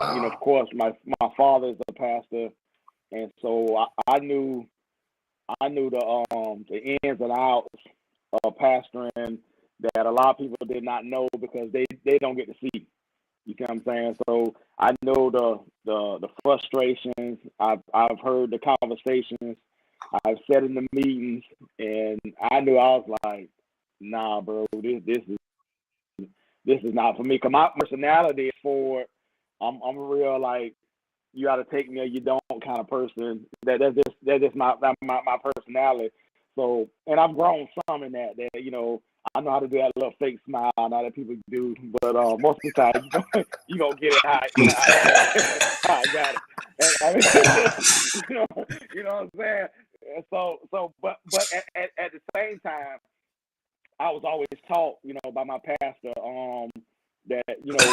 Of course, my father is a pastor, and so I knew the ins and outs of pastoring that a lot of people did not know because they don't get to see. You know what I'm saying? So I know the frustrations. I've heard the conversations. I've sat in the meetings, and I knew I was like, nah, bro, this is not for me. Cause my personality is forward. I'm a real like, you got to take me or you don't kind of person. That's just my personality. So, and I've grown some in that you know, I know how to do that little fake smile now that people do, but most of the time you gonna get it high. I got it. And, you know what I'm saying? But at the same time, I was always taught, you know, by my pastor, that, you know,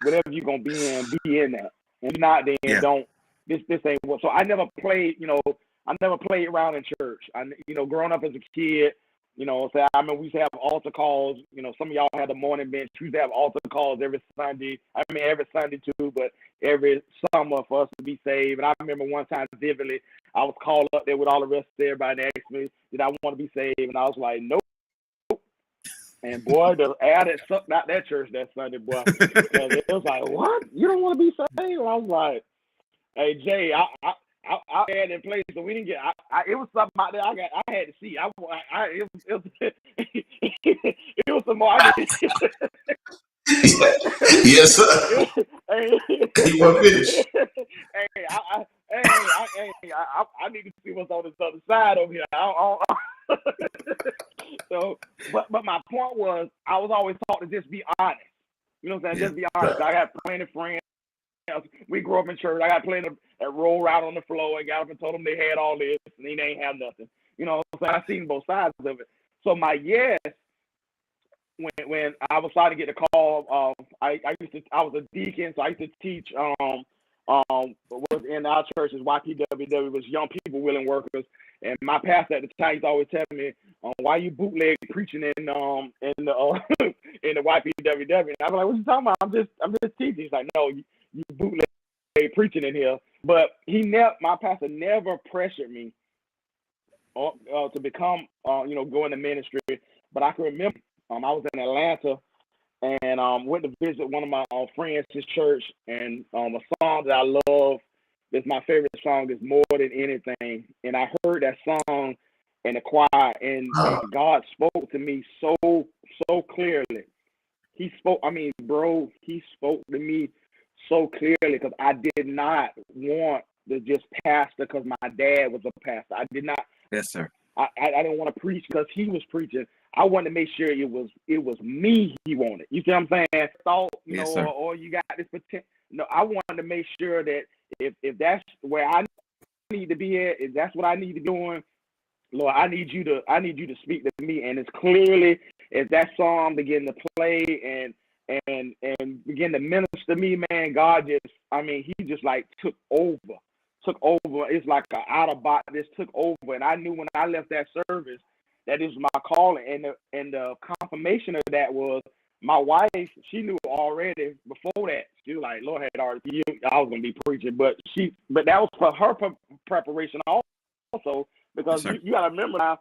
whatever you're gonna be in that. And not then don't this ain't what. So I never played, you know, around in church. You know, growing up as a kid, you know, so I mean, we used to have altar calls. You know, some of y'all had the morning bench. We used to have altar calls every Sunday. I mean, every Sunday too, but every summer for us to be saved. And I remember one time vividly, I was called up there with all the rest of everybody and asked me, did I want to be saved? And I was like, nope. And boy, the air that sucked out that church that Sunday, boy. It was like, what? You don't want to be saved? And I was like, hey, Jay, I had in place, so we didn't get. It was something out there. I had to see. It was some more. Yes, sir. You want to finish? I need to see what's on this other side over here. So, but my point was, I was always taught to just be honest. You know what I'm saying? Just be honest. I got plenty of friends. We grew up in church. I got plenty that rolled out on the floor and got up and told them they had all this and they ain't have nothing. You know, so I seen both sides of it. So my yes, when I was starting to get the call, I was a deacon, so I used to teach was in our church is YPWW, was Young People Willing Workers, and my pastor at the time used to always tell me, why you bootleg preaching in the YPWW? And I was like, what you talking about? I'm just teaching. He's like, no, you bootleg preaching in here. But my pastor never pressured me to become, go into ministry. But I can remember I was in Atlanta and went to visit one of my friends, his church, and a song that I love, that's my favorite song, is More Than Anything. And I heard that song in the choir, and God spoke to me so clearly. He spoke to me so clearly because I did not want to just pastor because my dad was a pastor. I did not. Yes, sir. I didn't want to preach because he was preaching. I wanted to make sure it was me he wanted. You see what I'm saying? Thought, or you got this potential. No, I wanted to make sure that if that's where I need to be at, if that's what I need to be doing, Lord, I need you to speak to me. And it's clearly as that song begin to play and begin to minister to me, man, God just, I mean, he just like took over. It's like an out of body just took over. And I knew when I left that service that is my calling. And the confirmation of that was my wife, she knew already before that. She was like, Lord had already, I was gonna be preaching, but that was for her preparation also, because Yes, you gotta remember now,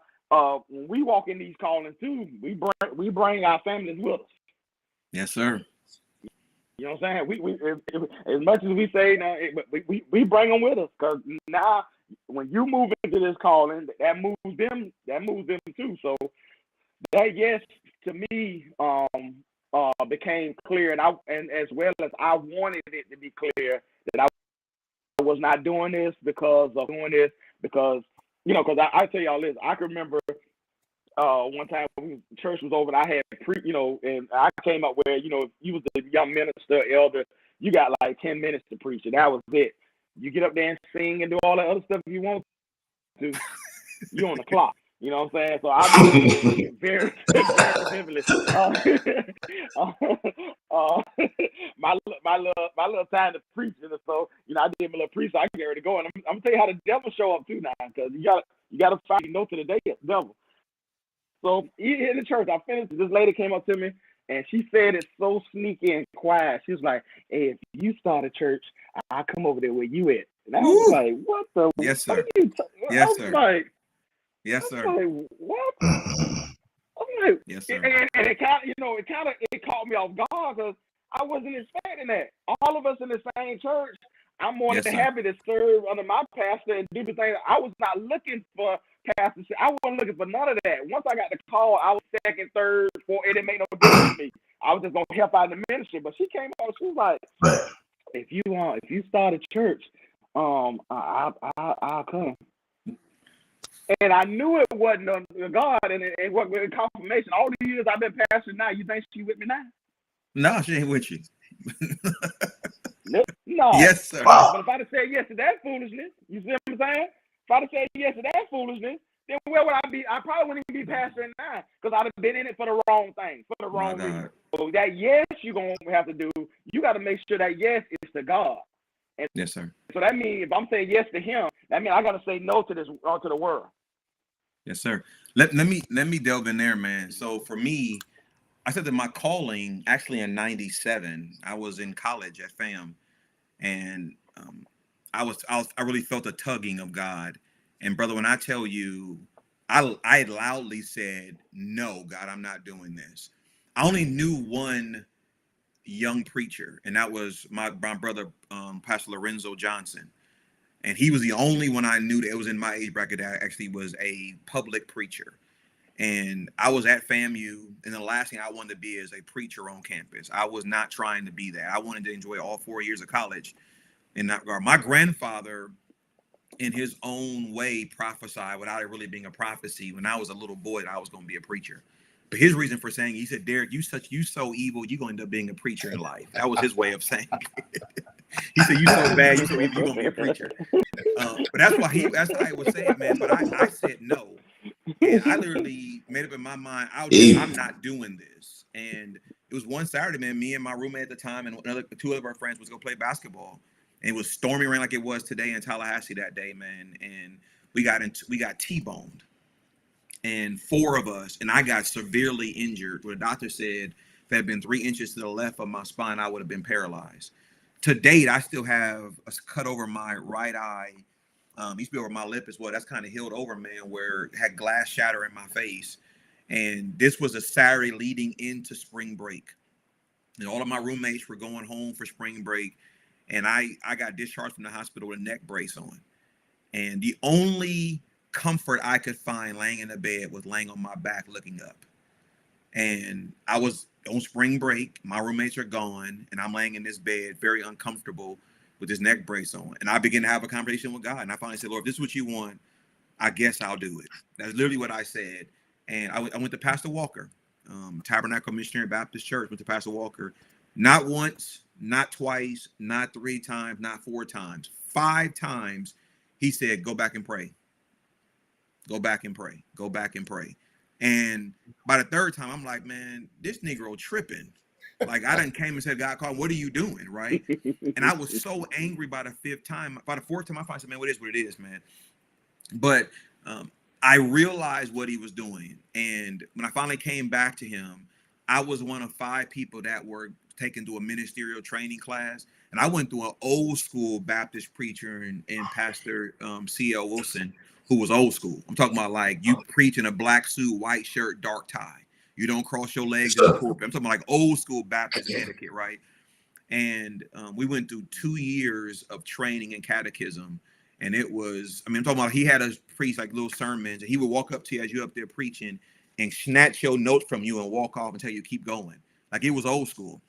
when we walk in these callings too, we bring our families with us. Yes, sir. You know what I'm saying? We as much as we say now, we bring them with us, because now when you move into this calling, that moves them too. So that yes to me became clear, and as well as I wanted it to be clear that I was not doing this because because I tell y'all this, I can remember one time when church was over and I had and I came up where, if you was a young minister, elder, you got like 10 minutes to preach, and that was it. You get up there and sing and do all that other stuff if you want to, you're on the clock. You know what I'm saying? So I remember very, very vividly. My little time to preach, and so I did my little preach. So I get ready to go, and I'm gonna tell you how the devil show up too now, because you gotta find to the day devil. So in the church, I finished. This lady came up to me, and she said it so sneaky and quiet. She was like, "Hey, if you start a church, I'll come over there where you at." And I was like, "What the? Yes, sir. What are you Yes, sir. Like, yes, sir. I'm like, what? I'm like, yes, sir. And it caught me off guard, because I wasn't expecting that. All of us in the same church, I'm more Yes, than sir. happy to serve under my pastor and do the thing. I was not looking for pastorship. I wasn't looking for none of that. Once I got the call, I was second, third, fourth. It didn't make no difference to me. I was just gonna help out in the ministry. But she came out. She was like, "If you start a church, I'll come." And I knew it wasn't God, and it wasn't confirmation. All the years I've been pastoring now, you think she with me now? No, she ain't with you. No. Yes, sir. But if I'd have said yes to that foolishness, you see what I'm saying? If I'd have said yes to that foolishness, then where would I be? I probably wouldn't even be pastoring now, because I'd have been in it for the wrong thing, for the wrong reason. So that yes you're going to have to do, you got to make sure that yes is to God. And yes, sir. So that means if I'm saying yes to him, that means I got to say no to this, to the world. Yes, sir. Let me delve in there, man. So for me, I said that my calling actually in '97, I was in college at FAM, and I really felt a tugging of God. And brother, when I tell you, I loudly said, "No, God, I'm not doing this." I only knew one young preacher, and that was my brother, Pastor Lorenzo Johnson. And he was the only one I knew that was in my age bracket that actually was a public preacher. And I was at FAMU, and the last thing I wanted to be is a preacher on campus. I was not trying to be that. I wanted to enjoy all 4 years of college in that regard. My grandfather, in his own way, prophesied without it really being a prophecy when I was a little boy that I was going to be a preacher. But his reason for saying, he said, "Derek, you so evil, you're going to end up being a preacher in life." That was his way of saying it. He said, "You so bad, you so evil, you're going to be a preacher." But that's why I was saying, man. But I said no. And I literally made up in my mind, I'm not doing this. And it was one Saturday, man, me and my roommate at the time and two of our friends was going to play basketball. And it was storming rain like it was today in Tallahassee that day, man. And we got T-boned. And 4 of us, and I got severely injured. Where the doctor said if it had been 3 inches to the left of my spine, I would have been paralyzed. To date, I still have a cut over my right eye. Used to be over my lip as well. That's kind of healed over, man, where it had glass shatter in my face. And this was a Saturday leading into spring break. And all of my roommates were going home for spring break. And I got discharged from the hospital with a neck brace on. And the only comfort I could find laying in the bed was laying on my back looking up. And I was on spring break. My roommates are gone. And I'm laying in this bed, very uncomfortable, with this neck brace on. And I began to have a conversation with God. And I finally said, "Lord, if this is what you want, I guess I'll do it." That's literally what I said. And I went to Pastor Walker, Tabernacle Missionary Baptist Church, went to Pastor Walker, not once, not twice, not 3 times, not 4 times, 5 times. he said, go back and pray. Go back and pray. Go back and pray. And by the third time, I'm like, man, this Negro tripping. Like, I done came and said, God called, what are you doing, right? And I was so angry by the fifth time. By the fourth time, I finally said, man, what it is, man. But I realized what he was doing. And when I finally came back to him, I was one of 5 people that were taken to a ministerial training class. And I went through an old school Baptist preacher and Pastor C.L. Wilson, who was old school. I'm talking about like you preach in a black suit, white shirt, dark tie. You don't cross your legs in the pulpit. I'm talking about like old school Baptist etiquette, right? And we went through 2 years of training and catechism. And it was, I mean, I'm talking about he had us preach like little sermons, and he would walk up to you as you up there preaching and snatch your notes from you and walk off and tell you keep going. Like it was old school.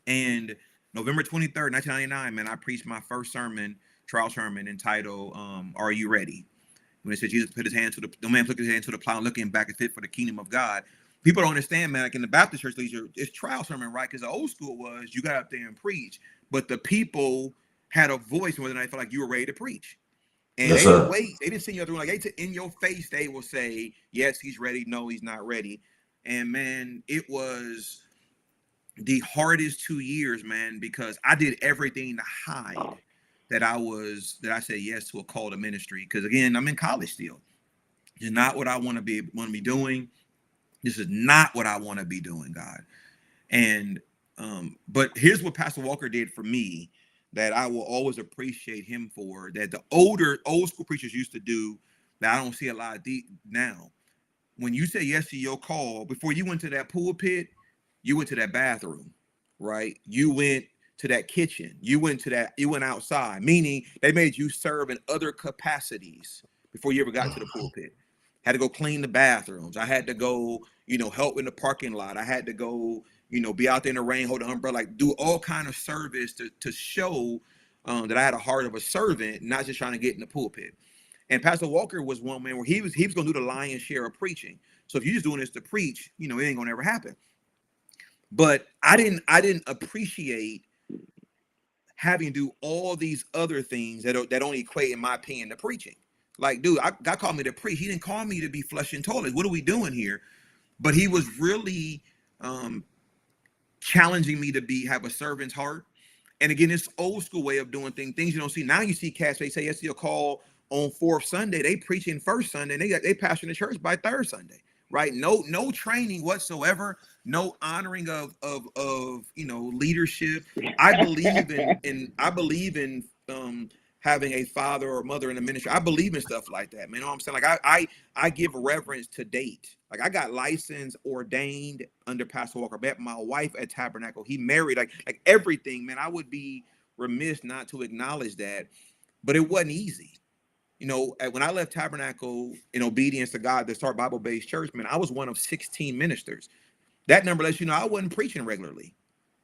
And November 23rd, 1999, man, I preached my first sermon, trial sermon entitled, Are You Ready? When it said Jesus put his hands to the man put his hands to the plow, looking back and fit for the kingdom of God. People don't understand, man, like in the Baptist church, it's trial sermon, right? Because the old school was you got up there and preach, but the people had a voice whether they felt like you were ready to preach. And they didn't wait. They didn't send you through like in your face. They will say, yes, he's ready. No, he's not ready. And man, it was the hardest 2 years, man, because I did everything to hide that I said yes to a call to ministry. Because again, I'm in college still. It's not what I want to be doing. This is not what I want to be doing, God. And but here's what Pastor Walker did for me that I will always appreciate him for, that the old school preachers used to do that I don't see a lot of now. When you say yes to your call, before you went to that pulpit, you went to that bathroom, right? You went to that kitchen. You went outside, meaning they made you serve in other capacities before you ever got to the pulpit. Had to go clean the bathrooms. I had to go, help in the parking lot. I had to go, be out there in the rain, hold the umbrella, like do all kind of service to show that I had a heart of a servant, not just trying to get in the pulpit. And Pastor Walker was one man where he was going to do the lion's share of preaching. So if you're just doing this to preach, it ain't going to ever happen. But I didn't appreciate having to do all these other things that don't equate, in my opinion, to preaching. Like, dude, God called me to preach. He didn't call me to be flushing toilets. What are we doing here? But he was really challenging me to have a servant's heart. And again, this old school way of doing things you don't see. Now you see cats, they say yes to your call on 4th Sunday. They preaching first Sunday. And they pastor the church by 3rd Sunday, right? No training whatsoever. No honoring of leadership. I believe in having a father or mother in the ministry. I believe in stuff like that, man. You know what I'm saying? Like I give reverence to date. Like I got licensed, ordained under Pastor Walker. I met my wife at Tabernacle. He married, like everything, man. I would be remiss not to acknowledge that, but it wasn't easy. When I left Tabernacle in obedience to God to start Bible-based church, man, I was one of 16 ministers. That number lets you know I wasn't preaching regularly,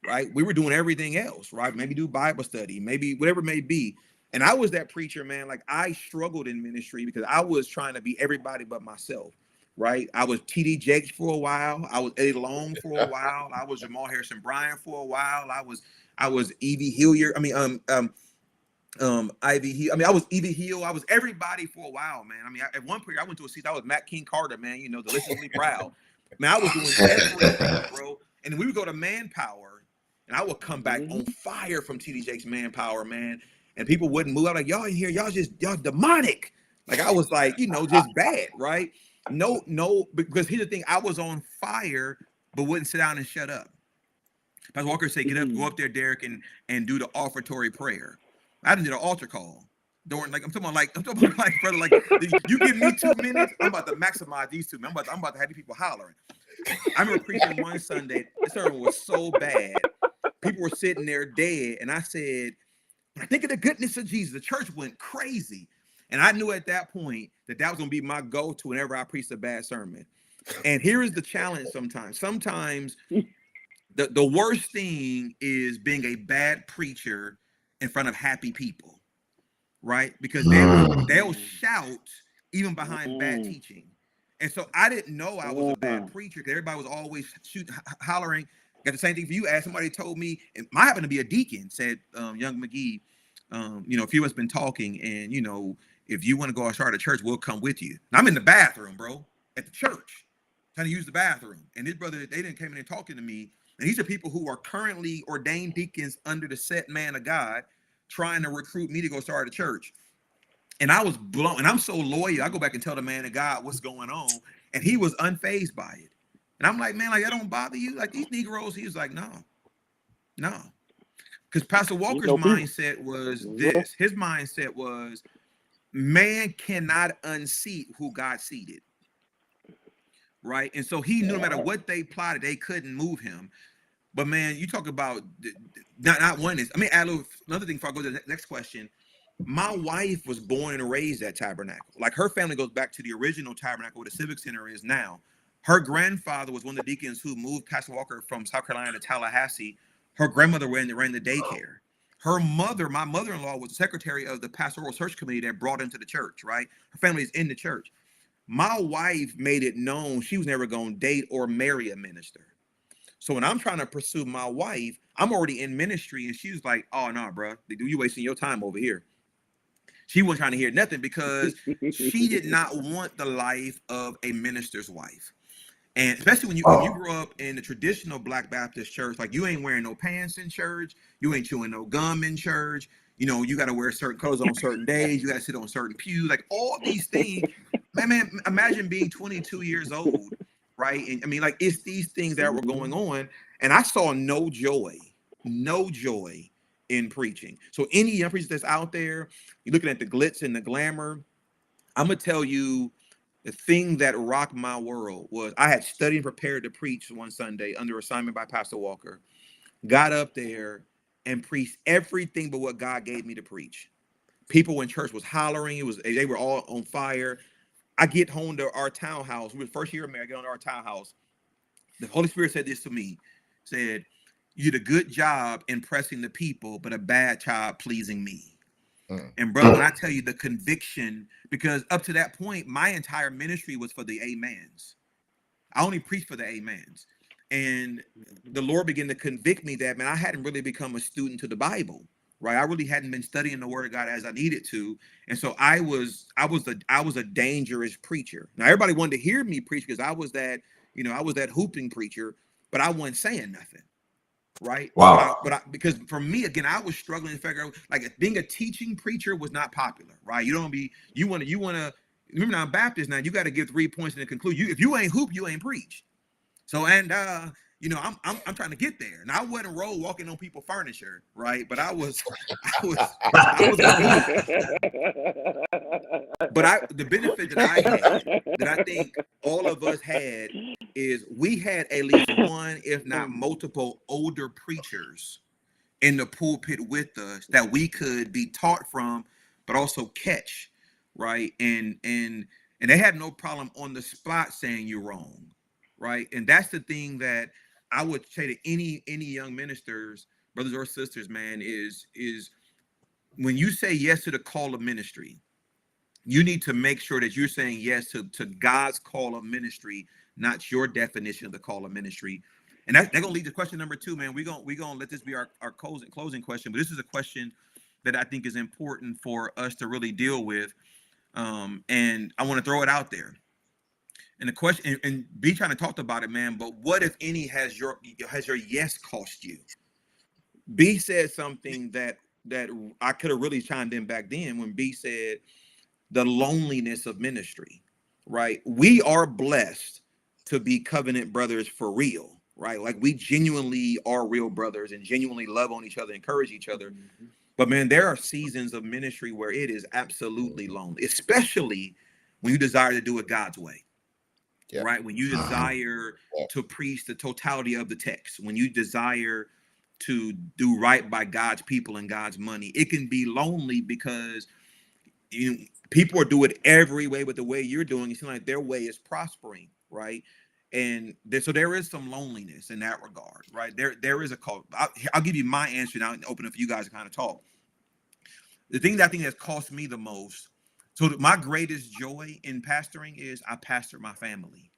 right? We were doing everything else, right? Maybe do Bible study, maybe whatever it may be. And I was that preacher, man. Like I struggled in ministry because I was trying to be everybody but myself, right? I was T.D. Jakes for a while. I was Eddie Long for a while. I was Jamal Harrison Bryant for a while. I was Evie Hilliard. Ivy Hill. I was Evie Hill. I was everybody for a while, man. At one point I went to a seat. I was Matt King Carter, man. Deliciously proud. Man, I was doing everything, bro. And then we would go to Manpower, and I would come back on fire from T.D. Jakes Manpower, man. And people wouldn't move. I was like, y'all in here, y'all demonic. Like I was like, just bad, right? No, because here's the thing, I was on fire, but wouldn't sit down and shut up. Pastor Walker said, get up, go up there, Derek, and do the offertory prayer. I didn't do the altar call. I'm talking about brother, like you give me 2 minutes, I'm about to maximize these 2 minutes. I'm about to have these people hollering. I remember preaching one Sunday, the sermon was so bad, people were sitting there dead, and I said, I think of the goodness of Jesus. The church went crazy. And I knew at that point that was going to be my go-to whenever I preached a bad sermon. And here is the challenge sometimes. Sometimes the worst thing is being a bad preacher in front of happy people, right? Because they'll shout even behind bad teaching. And so I didn't know I was a bad preacher because everybody was always hollering. Got the same thing for you. As somebody told me, and I happened to be a deacon, said Young McGee, a few of us been talking, and if you want to go and start a church, we'll come with you. And I'm in the bathroom, bro, at the church, trying to use the bathroom. And his brother, they didn't came in and talking to me. And these are people who are currently ordained deacons under the set man of God, trying to recruit me to go start a church. And I was blown. And I'm so loyal. I go back and tell the man of God what's going on. And he was unfazed by it. And I'm like, man, like, that don't bother you? Like, these Negroes, he was like, no. Because Pastor Walker's mindset was this. His mindset was, man cannot unseat who God seated. Right? And so he knew no matter what they plotted, they couldn't move him. But man, you talk about not oneness. I mean, another thing before I go to the next question. My wife was born and raised at Tabernacle. Like, her family goes back to the original Tabernacle where the Civic Center is now. Her grandfather was one of the deacons who moved Pastor Walker from South Carolina to Tallahassee. Her grandmother ran the daycare. Her mother, my mother-in-law, was the secretary of the pastoral search committee that brought him to the church, right? Her family is in the church. My wife made it known she was never going to date or marry a minister. So when I'm trying to pursue my wife, I'm already in ministry, and she was like, oh, no, bro, you wasting your time over here. She wasn't trying to hear nothing because she did not want the life of a minister's wife. And especially when you grow up in the traditional Black Baptist church, like, you ain't wearing no pants in church, you ain't chewing no gum in church, you got to wear certain clothes on certain days, you got to sit on certain pews, like all these things. Man, imagine being 22 years old, right? And I mean, like, it's these things that were going on, and I saw no joy in preaching. So any young preacher that's out there, you're looking at the glitz and the glamour, I'm gonna tell you, the thing that rocked my world was I had studied and prepared to preach one Sunday under assignment by Pastor Walker, got up there and preached everything but what God gave me to preach. People in church was hollering. They were all on fire. I get home to our townhouse. We were the first year of marriage. I get on to our townhouse. The Holy Spirit said this to me, said, you did a good job impressing the people, but a bad job pleasing me. And brother, when I tell you the conviction, because up to that point, my entire ministry was for the amens. I only preached for the amens. And the Lord began to convict me that, man, I hadn't really become a student to the Bible, right? I really hadn't been studying the Word of God as I needed to. And so I was a dangerous preacher. Now, everybody wanted to hear me preach because I was that hooping preacher, but I wasn't saying nothing. Right. Wow. Because for me, again, I was struggling to figure out, like, being a teaching preacher was not popular. Right. You want to remember, I'm Baptist now, you got to give 3 points in the conclusion. If you ain't hoop, you ain't preach. So, and I'm trying to get there. And I wasn't walking on people's furniture, right? But I was but the benefit that I had, that I think all of us had, is we had at least one, if not multiple, older preachers in the pulpit with us that we could be taught from, but also catch, right? And they had no problem on the spot saying you're wrong, right? And that's the thing that I would say to any young ministers, brothers or sisters, man, is when you say yes to the call of ministry, you need to make sure that you're saying yes to God's call of ministry, not your definition of the call of ministry. And that's going to lead to question number 2, man. We're gonna let this be our closing question, but this is a question that I think is important for us to really deal with. And I want to throw it out there. And the question, and B trying to talk about it, man, but what, if any, has your yes cost you? B said something that I could have really chimed in back then when B said the loneliness of ministry, right? We are blessed to be covenant brothers for real, right? Like, we genuinely are real brothers and genuinely love on each other, encourage each other. But man, there are seasons of ministry where it is absolutely lonely, especially when you desire to do it God's way. Yeah. Right. When you desire to preach the totality of the text, when you desire to do right by God's people and God's money, it can be lonely because people are doing it every way, but the way you're doing it seems like their way is prospering. Right. And so there is some loneliness in that regard. Right. There is a call. I'll give you my answer now and open it for you guys to kind of talk. The thing that I think has cost me the most. So my greatest joy in pastoring is I pastor my family.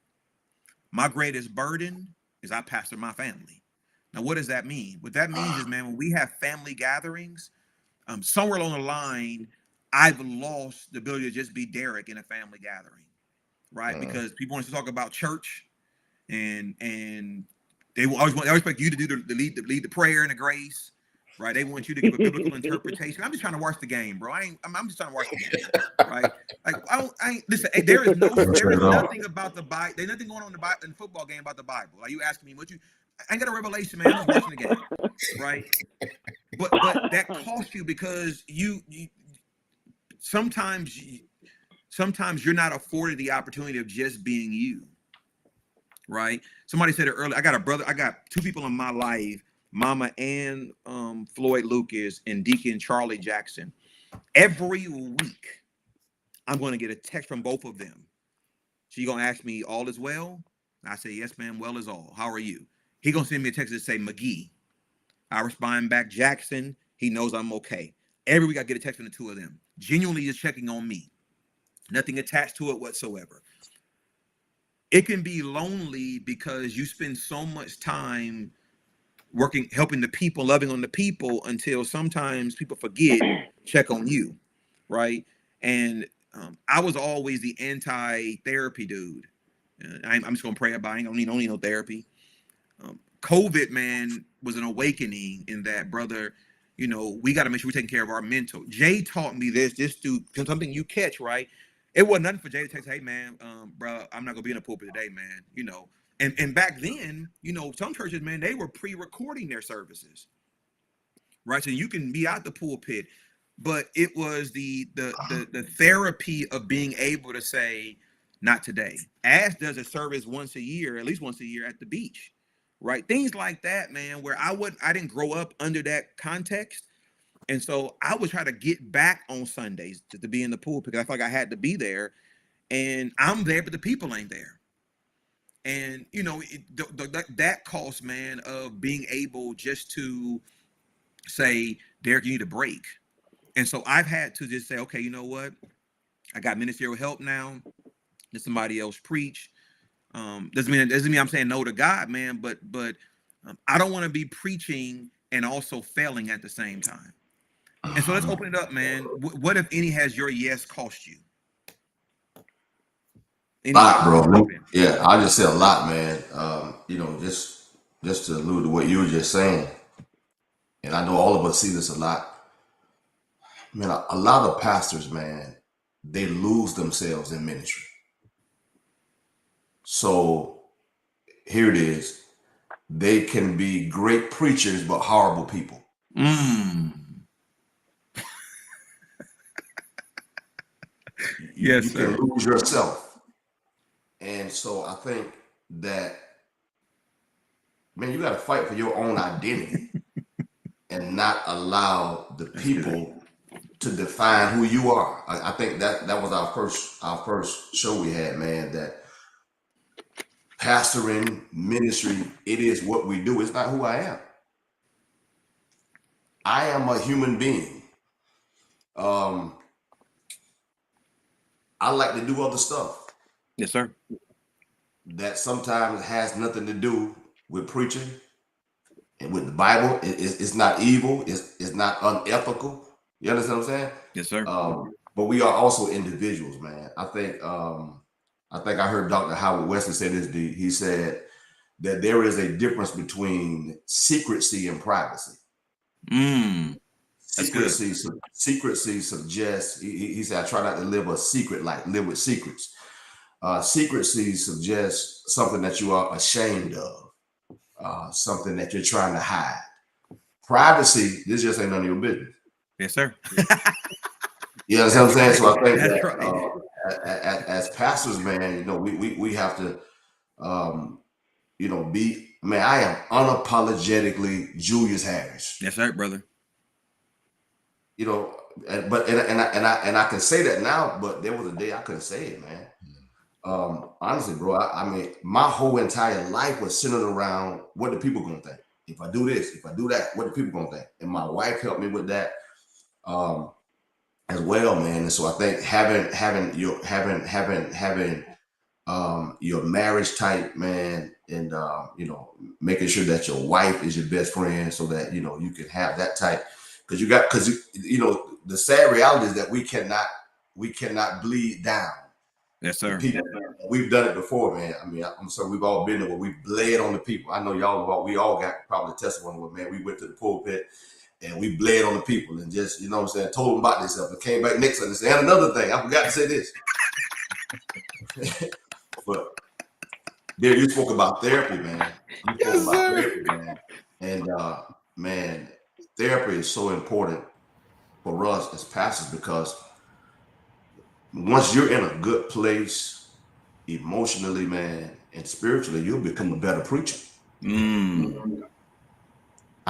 My greatest burden is I pastor my family. Now, what does that mean? What that means is, man, when we have family gatherings, somewhere along the line, I've lost the ability to just be Derek in a family gathering, right? Because people want to talk about church, and they always expect you to do the lead the prayer and the grace, right? They want you to give a biblical interpretation. I'm just trying to watch the game, bro. I'm just trying to watch the game, right? Like I ain't listen. There is nothing about the Bible. There's nothing going on in the football game about the Bible. Like you asking me what you. I ain't got a revelation, man. I'm just watching the game, right? But that costs you because you sometimes you're not afforded the opportunity of just being you, right? Somebody said it earlier. I got two people in my life, Mama Ann Floyd Lucas and Deacon Charlie Jackson. Every week, I'm going to get a text from both of them. She's going to ask me, all is well? I say, yes, ma'am, well is all. How are you? He going to send me a text that say, McGee. I respond back, Jackson. He knows I'm okay. Every week I get a text from the two of them. Genuinely just checking on me. Nothing attached to it whatsoever. It can be lonely because you spend so much time working, helping the people, loving on the people, until sometimes people forget, check on you, right? And I was always the anti-therapy dude. I'm just going to pray about it. I don't need no therapy. COVID, man, was an awakening in that, brother. You know, we got to make sure we're taking care of our mental. Jay taught me this through something you catch, right? It wasn't nothing for Jay to text, hey, man, bro, I'm not going to be in the pulpit today, man. You know, and back then, you know, some churches, man, they were pre-recording their services, right? So you can be out the pulpit, but it was the therapy of being able to say, not today. Ash does a service once a year, at least once a year at the beach. Right, things like that, man, where I didn't grow up under that context, and so I would try to get back on Sundays to be in the pool because I felt like I had to be there, and I'm there, but the people ain't there, and you know that cost, man, of being able just to say, Derek, you need a break, and so I've had to just say, okay, you know what, I got ministerial help now. Let somebody else preach. Doesn't mean I'm saying no to God, man, but I don't want to be preaching and also failing at the same time. And so let's open it up, man. What if any has your yes cost you? A lot, bro. Yeah, I just said a lot, man. You know, just to allude to what you were just saying, and I know all of us see this a lot. Man, a lot of pastors, man, they lose themselves in ministry. So here it is. They can be great preachers, but horrible people. Yes, you can lose yourself. And so I think that, man, you got to fight for your own identity and not allow the people to define who you are. I think that was our first show we had, man, that pastoring, ministry, it is what we do. It's not who I am. I am a human being. I like to do other stuff. Yes, sir. That sometimes has nothing to do with preaching and with the Bible. It's not evil. It's not unethical. You understand what I'm saying? Yes, sir. But we are also individuals, man. I think I heard Dr. Howard Wesley say this. He said that there is a difference between secrecy and privacy. Secrecy suggests, he said, I try not to live a secret life, live with secrets. Secrecy suggests something that you are ashamed of, something that you're trying to hide. Privacy, this just ain't none of your business. Yes, sir. You know what I'm saying? So I think that as pastors, man, you know, we have to, you know, be, man, I am unapologetically Julius Harris. Yes, sir, brother. You know, but I can say that now, but there was a day I couldn't say it, man. Honestly, bro, I mean, my whole entire life was centered around what the people gonna think. If I do this, if I do that, what the people gonna think? And my wife helped me with that as well, man. And so I think having your marriage type, man, and you know, making sure that your wife is your best friend so that, you know, you can have that type because you know the sad reality is that we cannot bleed down. Yes, sir. People. We've done it before, man. I mean, I'm sorry, we've all been there where we bled on the people. I know we all got probably testimony where, man, we went to the pulpit and we bled on the people and just, you know what I'm saying, told them about themselves and came back next to them and said, and another thing, I forgot to say this. But there, you spoke about therapy, man. Therapy, man. And man, therapy is so important for us as pastors because once you're in a good place emotionally, man, and spiritually, you'll become a better preacher. I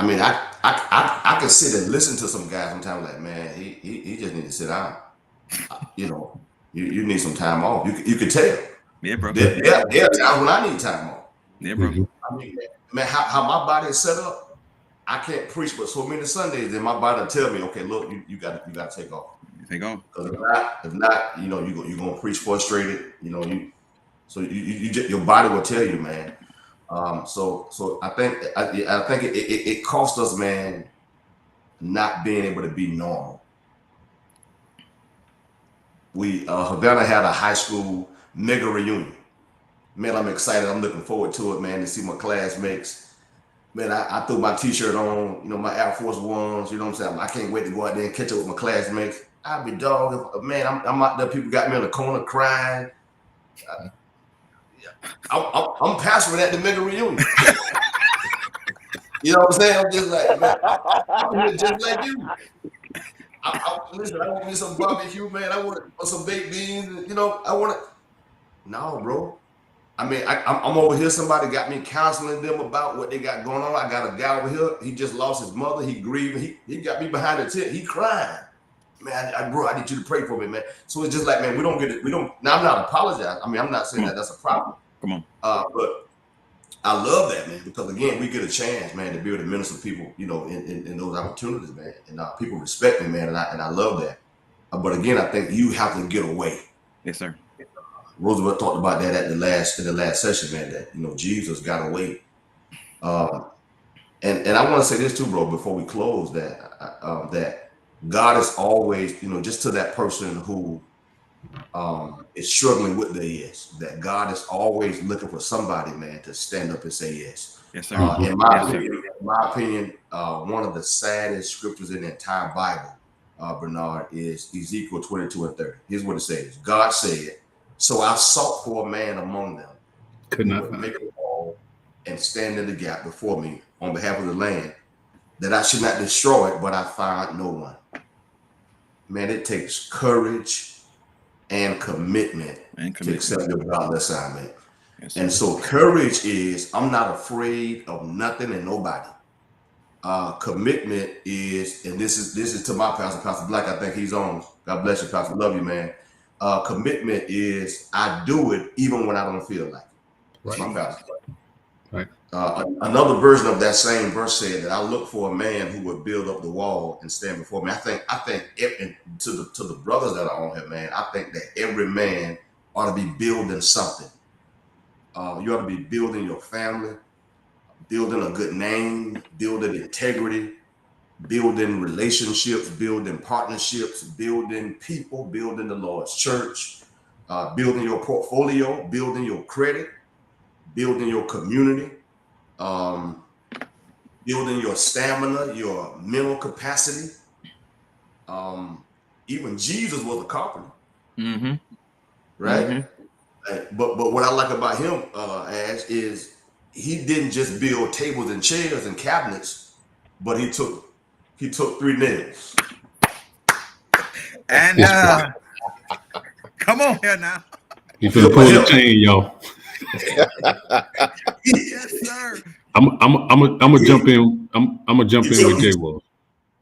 mean, I can sit and listen to some guys sometimes like, man, he just need to sit down. You know, you need some time off. You can tell. Yeah, bro. There are times when I need time off. Yeah, bro. I mean, man, how my body is set up, I can't preach but so many Sundays, then my body will tell me, okay, look, you got to take off. Take off. Because if not, you know, you're gonna preach frustrated. You know, your body will tell you, man. So I think it cost us, man, not being able to be normal. We Havana had a high school mega reunion. Man, I'm excited. I'm looking forward to it, man, to see my classmates. Man, I threw my t-shirt on, you know, my Air Force Ones, you know what I'm saying? I can't wait to go out there and catch up with my classmates. I'll be dog. Man, I'm out there. People got me in the corner crying. I'm pastoring at the mega reunion. You know what I'm saying? I'm just like, man, I'm just like you. Listen, I want me some barbecue, man. I want some baked beans. You know, I want it. No, bro. I mean, I'm over here. Somebody got me counseling them about what they got going on. I got a guy over here. He just lost his mother. He grieving. He got me behind the tent. He crying. Man, bro, I need you to pray for me, man. So it's just like, man, we don't get it. Now, I'm not apologizing. I mean, I'm not saying that that's a problem. Come on. But I love that, man, because again, we get a chance, man, to be able to minister to people, you know, in those opportunities, man. And people respect me, man, and I love that. But again, I think you have to get away. Yes, sir. Roosevelt talked about that in the last session, man. That, you know, Jesus got away. And I want to say this too, bro, before we close, that God is always, you know, just to that person who is struggling with the yes, that God is always looking for somebody, man, to stand up and say yes. Yes, sir. In my opinion, one of the saddest scriptures in the entire Bible, Bernard, is Ezekiel 22:30. Here's what it says. God said, so I sought for a man among them could not make a wall and stand in the gap before me on behalf of the land, that I should not destroy it, but I find no one. Man, it takes courage and commitment to accept your godly assignment. Yes, and so courage is, I'm not afraid of nothing and nobody. Commitment is, and this is to my Pastor Black, I think he's on. God bless you, Pastor. Love you, man. Commitment is, I do it even when I don't feel like it. Right. My pastor. Right. Another version of that same verse said that I look for a man who would build up the wall and stand before me. I think to the brothers that are on here, man, I think that every man ought to be building something. You ought to be building your family, building a good name, building integrity, building relationships, building partnerships, building people, building the Lord's church, building your portfolio, building your credit, building your community, building your stamina, your mental capacity. Even Jesus was a carpenter, right? Mm-hmm. But what I like about him, Ash, is he didn't just build tables and chairs and cabinets, but he took 3 nails. And come on here now. You finna pull the chain, y'all. Yes, sir. I'm gonna jump in. I'm gonna jump in with Jay Wolf.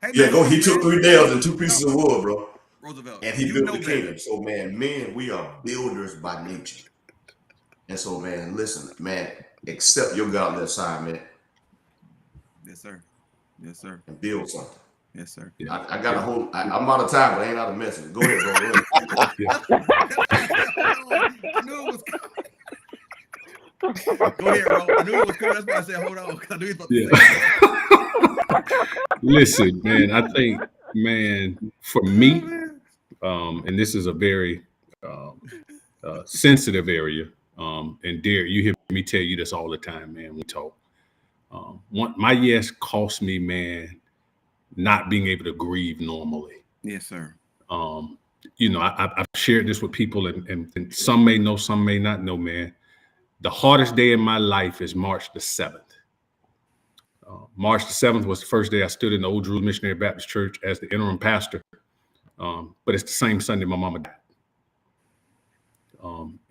Hey, yeah, go. He took 3 nails and 2 pieces of wood, bro. Roosevelt, and he built the kingdom. So, man, we are builders by nature. And so, man, listen, man, accept your godly assignment. Yes, sir. Yes, sir. And build something. Yes, sir. I got a whole. I'm out of time, but I ain't out of message. Go ahead, bro. I knew it was coming. Go ahead, bro. I knew it was coming. That's why I said, hold on. I knew he was about to say. Listen, man, I think, man, for me, and this is a very sensitive area. And Derek, you hear me tell you this all the time, man. We talk. My yes cost me, man, not being able to grieve normally. Yes, sir. I've shared this with people, and some may know, some may not know, man. The hardest day in my life is March the 7th. March the 7th was the first day I stood in the Old Jerusalem Missionary Baptist Church as the interim pastor. But it's the same Sunday my mama died.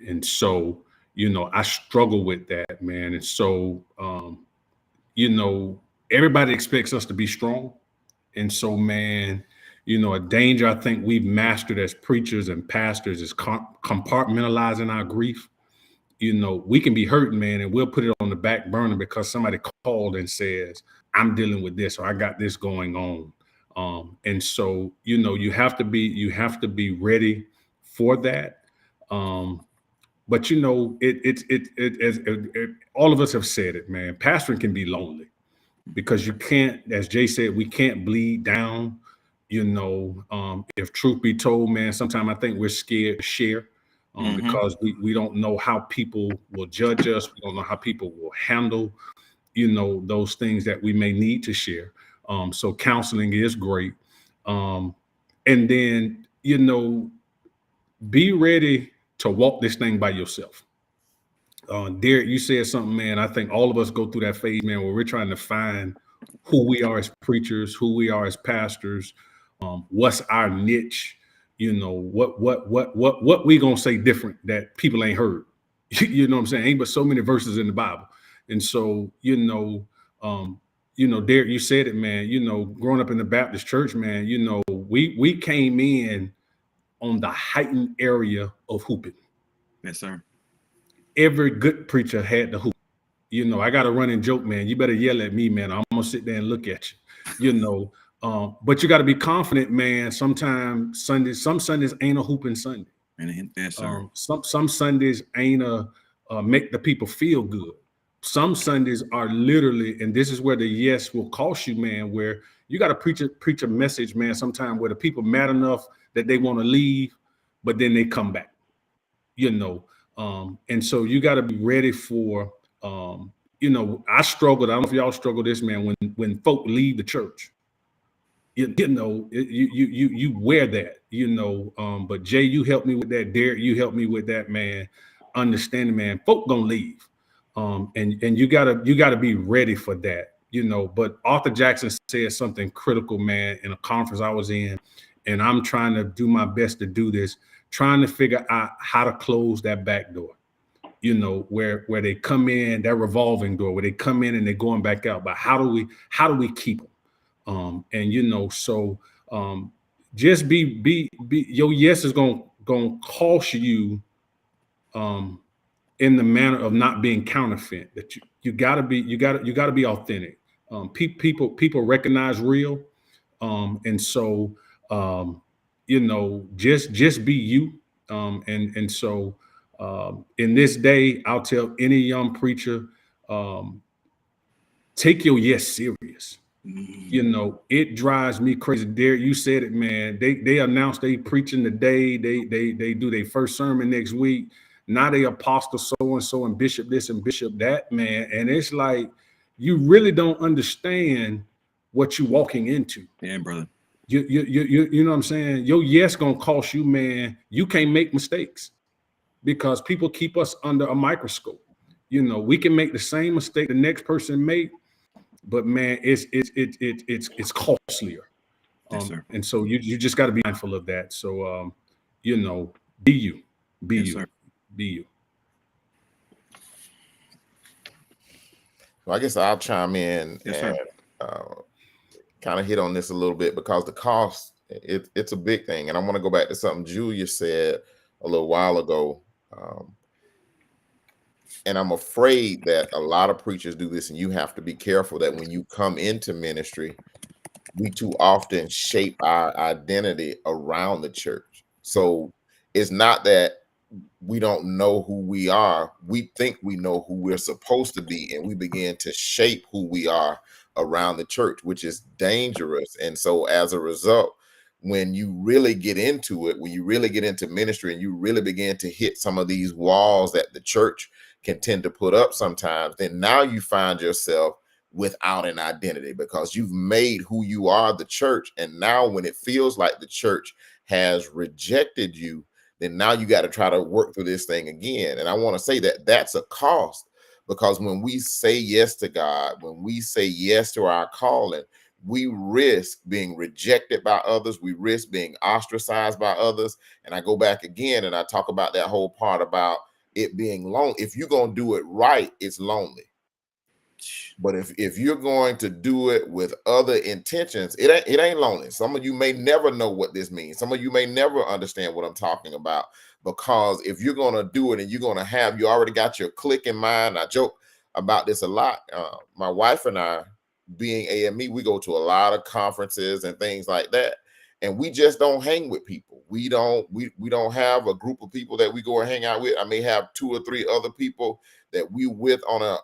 And so, I struggle with that, man. And so, everybody expects us to be strong. And so, man, a danger I think we've mastered as preachers and pastors is compartmentalizing our grief. We can be hurting, man, and we'll put it on the back burner because somebody called and says, I'm dealing with this, or I got this going on. And so, you have to be ready for that. But all of us have said it, man. Pastoring can be lonely because you can't, as Jay said, we can't bleed down. If truth be told, man, sometimes I think we're scared to share because we don't know how people will judge us. We don't know how people will handle, those things that we may need to share. So counseling is great. And then, be ready to walk this thing by yourself. Derek, you said something, man. I think all of us go through that phase, man, where we're trying to find who we are as preachers, who we are as pastors, what's our niche, what we gonna say different that people ain't heard. You know what I'm saying? Ain't but so many verses in the Bible. And so, Derek, you said it, man, growing up in the Baptist church, man, we came in on the heightened area of hooping. Yes, sir. Every good preacher had the hoop. I got a running joke, man. You better yell at me, man. I'm gonna sit there and look at you. But you got to be confident, man. Some Sundays ain't a hooping Sunday. Yes, sir. Some Sundays ain't make the people feel good. Some Sundays are literally, and this is where the yes will cost you, man, where you got to preach a message, man, sometime where the people mad enough that they want to leave, but then they come back, and so you got to be ready for, I struggled. I don't know if y'all struggle this, man, when folk leave the church, you wear that, but Jay, you helped me with that. Derek, you helped me with that, man. Understanding, man, folk gonna leave. And you gotta be ready for that, but Arthur Jackson said something critical, man, in a conference I was in, and I'm trying to do my best to do this, trying to figure out how to close that back door, where they come in, that revolving door, where they come in and they're going back out, but how do we keep them? So just be your yes is gonna cost you in the manner of not being counterfeit. That you gotta be authentic. People recognize real, and so just be you. And so in this day, I'll tell any young preacher, take your yes serious. It drives me crazy. Derek, you said it, man. They announced they preaching today. They do their first sermon next week. Now they apostle so-and-so and bishop this and bishop that, man. And it's like, you really don't understand what you're walking into. Yeah, brother. You know what I'm saying? Your yes gonna cost you, man. You can't make mistakes because people keep us under a microscope. We can make the same mistake the next person made, but man, it's costlier. Yes, sir. And so you just got to be mindful of that. So be you. Yes, sir. Be you. Well, I guess I'll chime in and kind of hit on this a little bit because the cost, it's a big thing. And I want to go back to something Julia said a little while ago. And I'm afraid that a lot of preachers do this, and you have to be careful that when you come into ministry, we too often shape our identity around the church. So it's not that we don't know who we are. We think we know who we're supposed to be, and we begin to shape who we are around the church, which is dangerous. And so as a result, when you really get into it, when you really get into ministry and you really begin to hit some of these walls that the church can tend to put up sometimes, then now you find yourself without an identity because you've made who you are the church. And now when it feels like the church has rejected you, then now you got to try to work through this thing again. And I want to say that that's a cost, because when we say yes to God, when we say yes to our calling, we risk being rejected by others. We risk being ostracized by others. And I go back again and I talk about that whole part about it being lonely. If you're going to do it right, it's lonely. But if you're going to do it with other intentions, it ain't lonely. Some of you may never know what this means. Some of you may never understand what I'm talking about, because if you're going to do it and you're going to have, you already got your clique in mind. I joke about this a lot. My wife and I, being AME, we go to a lot of conferences and things like that, and we just don't hang with people. We don't have a group of people that we go and hang out with. I may have 2 or 3 other people that we with on a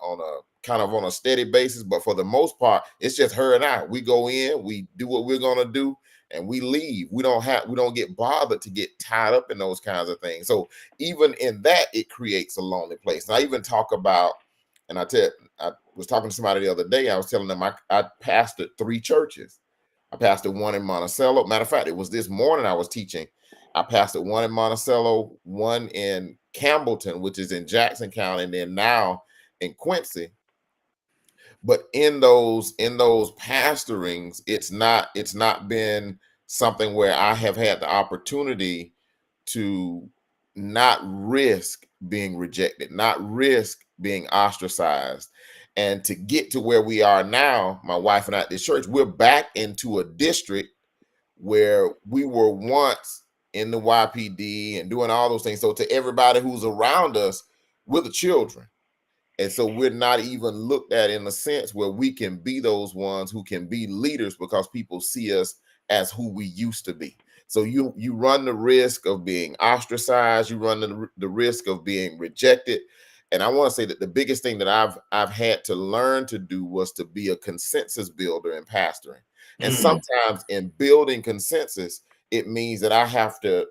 kind of on a steady basis, but for the most part, it's just her and I. We go in, we do what we're gonna do, and we leave. We don't get bothered to get tied up in those kinds of things. So even in that, it creates a lonely place. And I even talk about, and I was talking to somebody the other day. I was telling them I pastored 3 churches. I pastored one in Monticello. Matter of fact, it was this morning I was teaching. I pastored one in Monticello, one in Campbellton, which is in Jackson County, and then now in Quincy. But in those pastorings, it's not been something where I have had the opportunity to not risk being rejected, not risk being ostracized. And to get to where we are now, my wife and I at this church, we're back into a district where we were once in the YPD and doing all those things. So to everybody who's around us, we're the children. And so we're not even looked at in a sense where we can be those ones who can be leaders, because people see us as who we used to be. So you run the risk of being ostracized. You run the risk of being rejected. And I want to say that the biggest thing that I've had to learn to do was to be a consensus builder in pastoring. And sometimes in building consensus, it means that I have to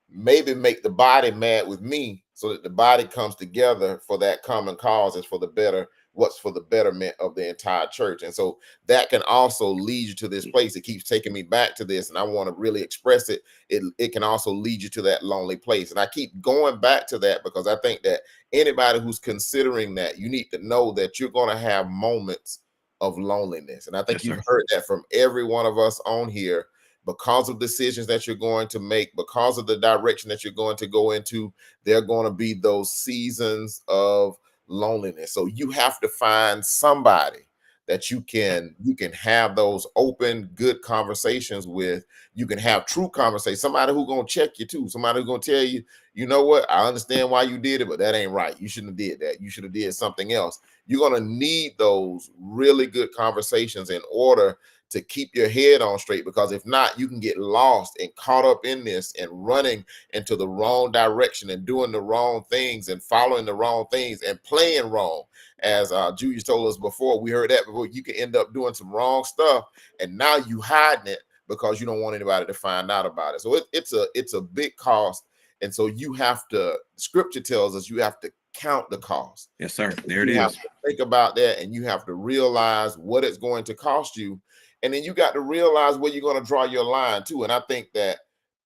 maybe make the body mad with me so that the body comes together for that common cause and for the betterment of the entire church. And so that can also lead you to this place. It keeps taking me back to this, and I want to really express it. It can also lead you to that lonely place. And I keep going back to that because I think that anybody who's considering that, you need to know that you're going to have moments of loneliness. And I think you've heard that from every one of us on here. Because of decisions that you're going to make, because of the direction that you're going to go into, there are going to be those seasons of loneliness. So you have to find somebody that you can have those open, good conversations with. You can have true conversations. Somebody who's going to check you too. Somebody who's going to tell you, you know what, I understand why you did it, but that ain't right. You shouldn't have did that. You should have did something else. You're going to need those really good conversations in order to keep your head on straight, because if not, you can get lost and caught up in this and running into the wrong direction and doing the wrong things and following the wrong things and playing wrong. As Julius told us before, we heard that before, you can end up doing some wrong stuff, and now you hiding it because you don't want anybody to find out about it. So it's a big cost. And so you have to, scripture tells us you have to count the cost. Yes, sir. There it is. You have to think about that, and you have to realize what it's going to cost you. And then you got to realize where you're going to draw your line too. And I think that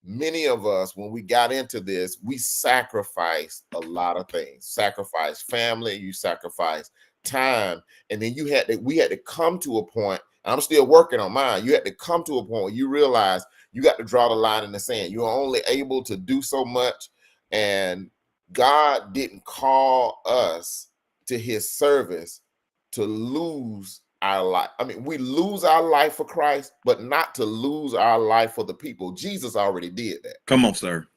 many of us, when we got into this, we sacrificed a lot of things. Sacrifice family, you sacrifice time. And then we had to come to a point, and I'm still working on mine. You had to come to a point where you realize you got to draw the line in the sand. You're only able to do so much. And God didn't call us to his service to lose our life. I mean, we lose our life for Christ, but not to lose our life for the people. Jesus already did that. Come on, sir.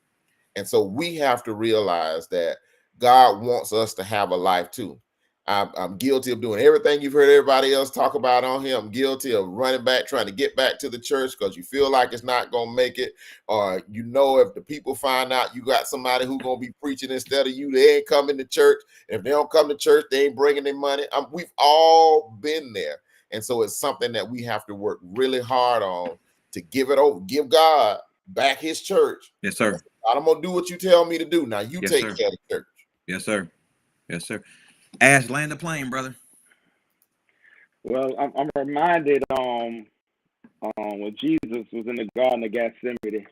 And so we have to realize that God wants us to have a life too. I'm guilty of doing everything you've heard everybody else talk about on here. I'm guilty of running back, trying to get back to the church because you feel like it's not going to make it. Or, you know, if the people find out you got somebody who's going to be preaching instead of you, they ain't coming to church. And if they don't come to church, they ain't bringing their money. We've all been there. And so it's something that we have to work really hard on to give it over, give God back his church. Yes, sir. I'm going to do what you tell me to do. Now you Yes, take sir. care of the church. Yes, sir. Yes, sir. Ash, land the plane, brother. Well, I'm reminded when Jesus was in the Garden of Gethsemane,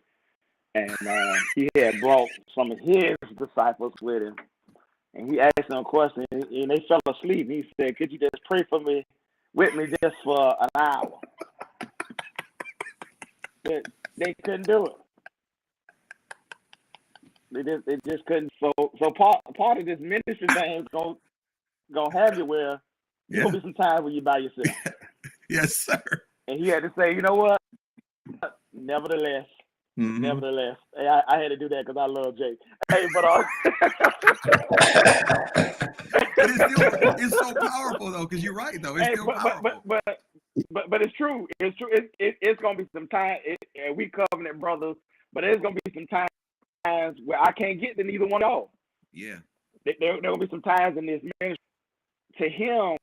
and he had brought some of his disciples with him, and he asked them a question, and they fell asleep. And he said, "Could you just pray for me, with me, just for an hour?" But they couldn't do it. They just couldn't. So part of this ministry thing is gonna have you where there's gonna be some time when you by yourself. Yes, sir. And he had to say, you know what? Nevertheless, nevertheless, hey, I had to do that because I love Jake. Hey, but it's so powerful though, because you're right though. It's still powerful. But it's true. It's true. It's gonna be some time. We covenant brothers, but there's gonna be some times where I can't get to neither one of y'all. Yeah. There will be some times in this ministry. To him,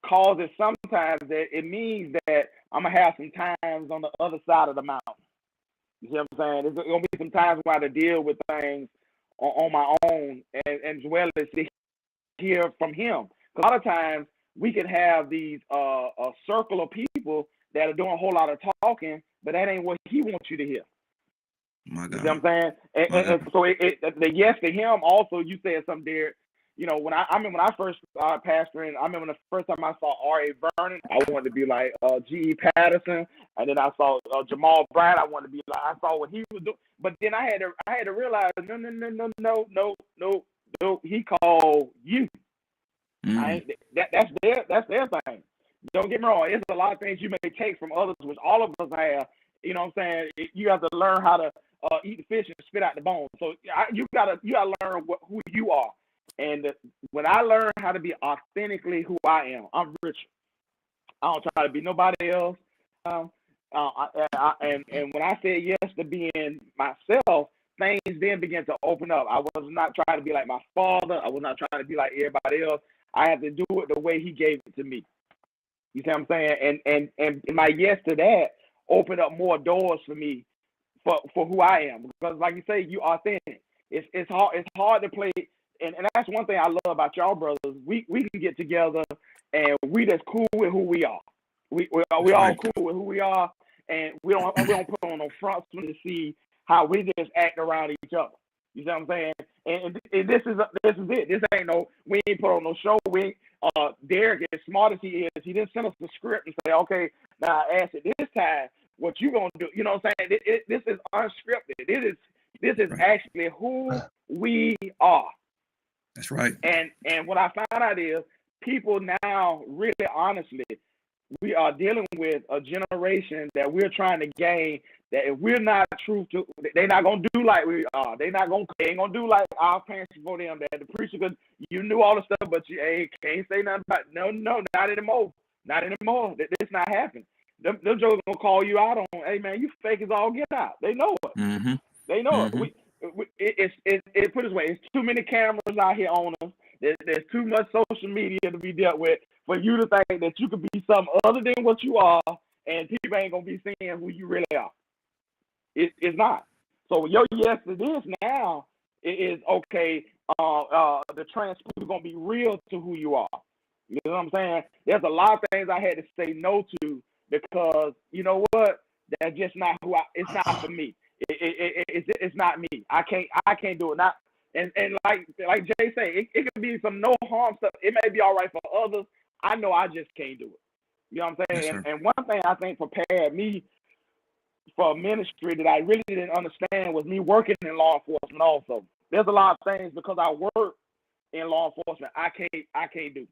causes sometimes that it means that I'm gonna have some times on the other side of the mountain. You see what I'm saying? There's gonna be some times where I have to deal with things on my own, and as well as to hear from him. A lot of times we can have these a circle of people that are doing a whole lot of talking, but that ain't what he wants you to hear. My God. You see what I'm saying? And so the yes to him also, you said something there. You know, when I remember when I first pastoring, I remember the first time I saw R.A. Vernon, I wanted to be like G.E. Patterson, and then I saw Jamal Bryant. I wanted to be like, I saw what he was doing, but then I had to realize, no, he called you. That's their thing. Don't get me wrong. There's a lot of things you may take from others, which all of us have. You know what I'm saying? You have to learn how to eat the fish and spit out the bones. So you gotta learn who you are. And when I learn how to be authentically who I am, I'm Richard. I don't try to be nobody else. And when I said yes to being myself, things then began to open up. I was not trying to be like my father. I was not trying to be like everybody else. I had to do it the way he gave it to me. You see what I'm saying? And my yes to that opened up more doors for me for who I am. Because like you say, you authentic. It's hard to play. And that's one thing I love about y'all brothers. We can get together and we just cool with who we are. We all cool with who we are, and we don't put on no fronts to see how we just act around each other. You see what I'm saying? And this is it. This ain't no, we ain't put on no show. Derek, as smart as he is, he didn't send us the script and say, okay, now I asked it this time, what you gonna do? You know what I'm saying? This is unscripted. This is actually who we are. That's right. And what I found out is people now really honestly, we are dealing with a generation that we're trying to gain, that if we're not true to, they're not going to do like we are. They ain't going to do like our parents before them, that the preacher, because you knew all the stuff, but you can't say nothing about it. No, not anymore. Not anymore. It's not happening. Them jokers going to call you out on, hey, man, you fake as all get out. They know it. Mm-hmm. They know it. Put it this way, it's too many cameras out here on us. There's too much social media to be dealt with for you to think that you could be something other than what you are, and people ain't gonna be seeing who you really are. It's not. So your yes to this now is okay. The transfer is gonna be real to who you are. You know what I'm saying? There's a lot of things I had to say no to because you know what? That's just not who it's not for me. It's not me. I can't do it. Not and like Jay say, it could be some no harm stuff. It may be all right for others. I know I just can't do it. You know what I'm saying? Yes, and one thing I think prepared me for a ministry that I really didn't understand was me working in law enforcement also. There's a lot of things because I work in law enforcement I can't do.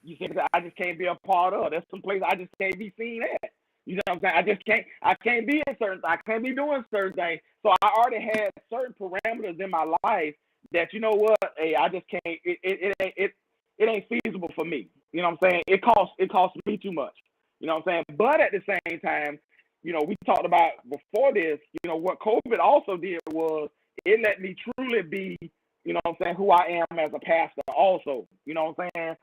You see, I just can't be a part of. There's some places I just can't be seen at. You know what I'm saying? I can't be in certain, I can't be doing certain things. So I already had certain parameters in my life that, you know what, hey, I just can't, it ain't feasible for me. You know what I'm saying? It costs me too much. You know what I'm saying? But at the same time, you know, we talked about before this, you know, what COVID also did was it let me truly be, you know what I'm saying, who I am as a pastor also. You know what I'm saying?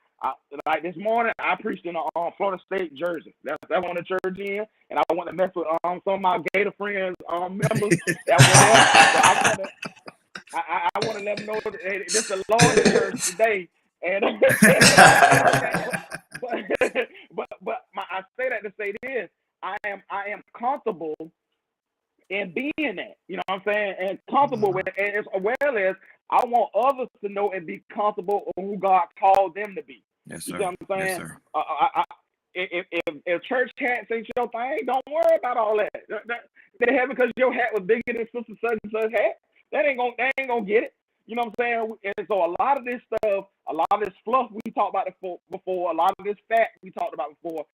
Like this morning, I preached in Florida State, Jersey. That's one of the church in, and I went to mess with some of my Gator friends members that were there. So I want to let them know that this is the Lord's church today. And I say that to say this: I am comfortable in being that. You know what I'm saying? And comfortable with it, and as well as I want others to know and be comfortable on who God called them to be. Yes, you sir. know what I'm saying? Yes, sir. If church hats ain't your thing, don't worry about all that. They have because your hat was bigger than sister such and such hat. They ain't gonna get it. You know what I'm saying? And so a lot of this stuff, a lot of this fluff we talked about before, a lot of this fact we talked about before.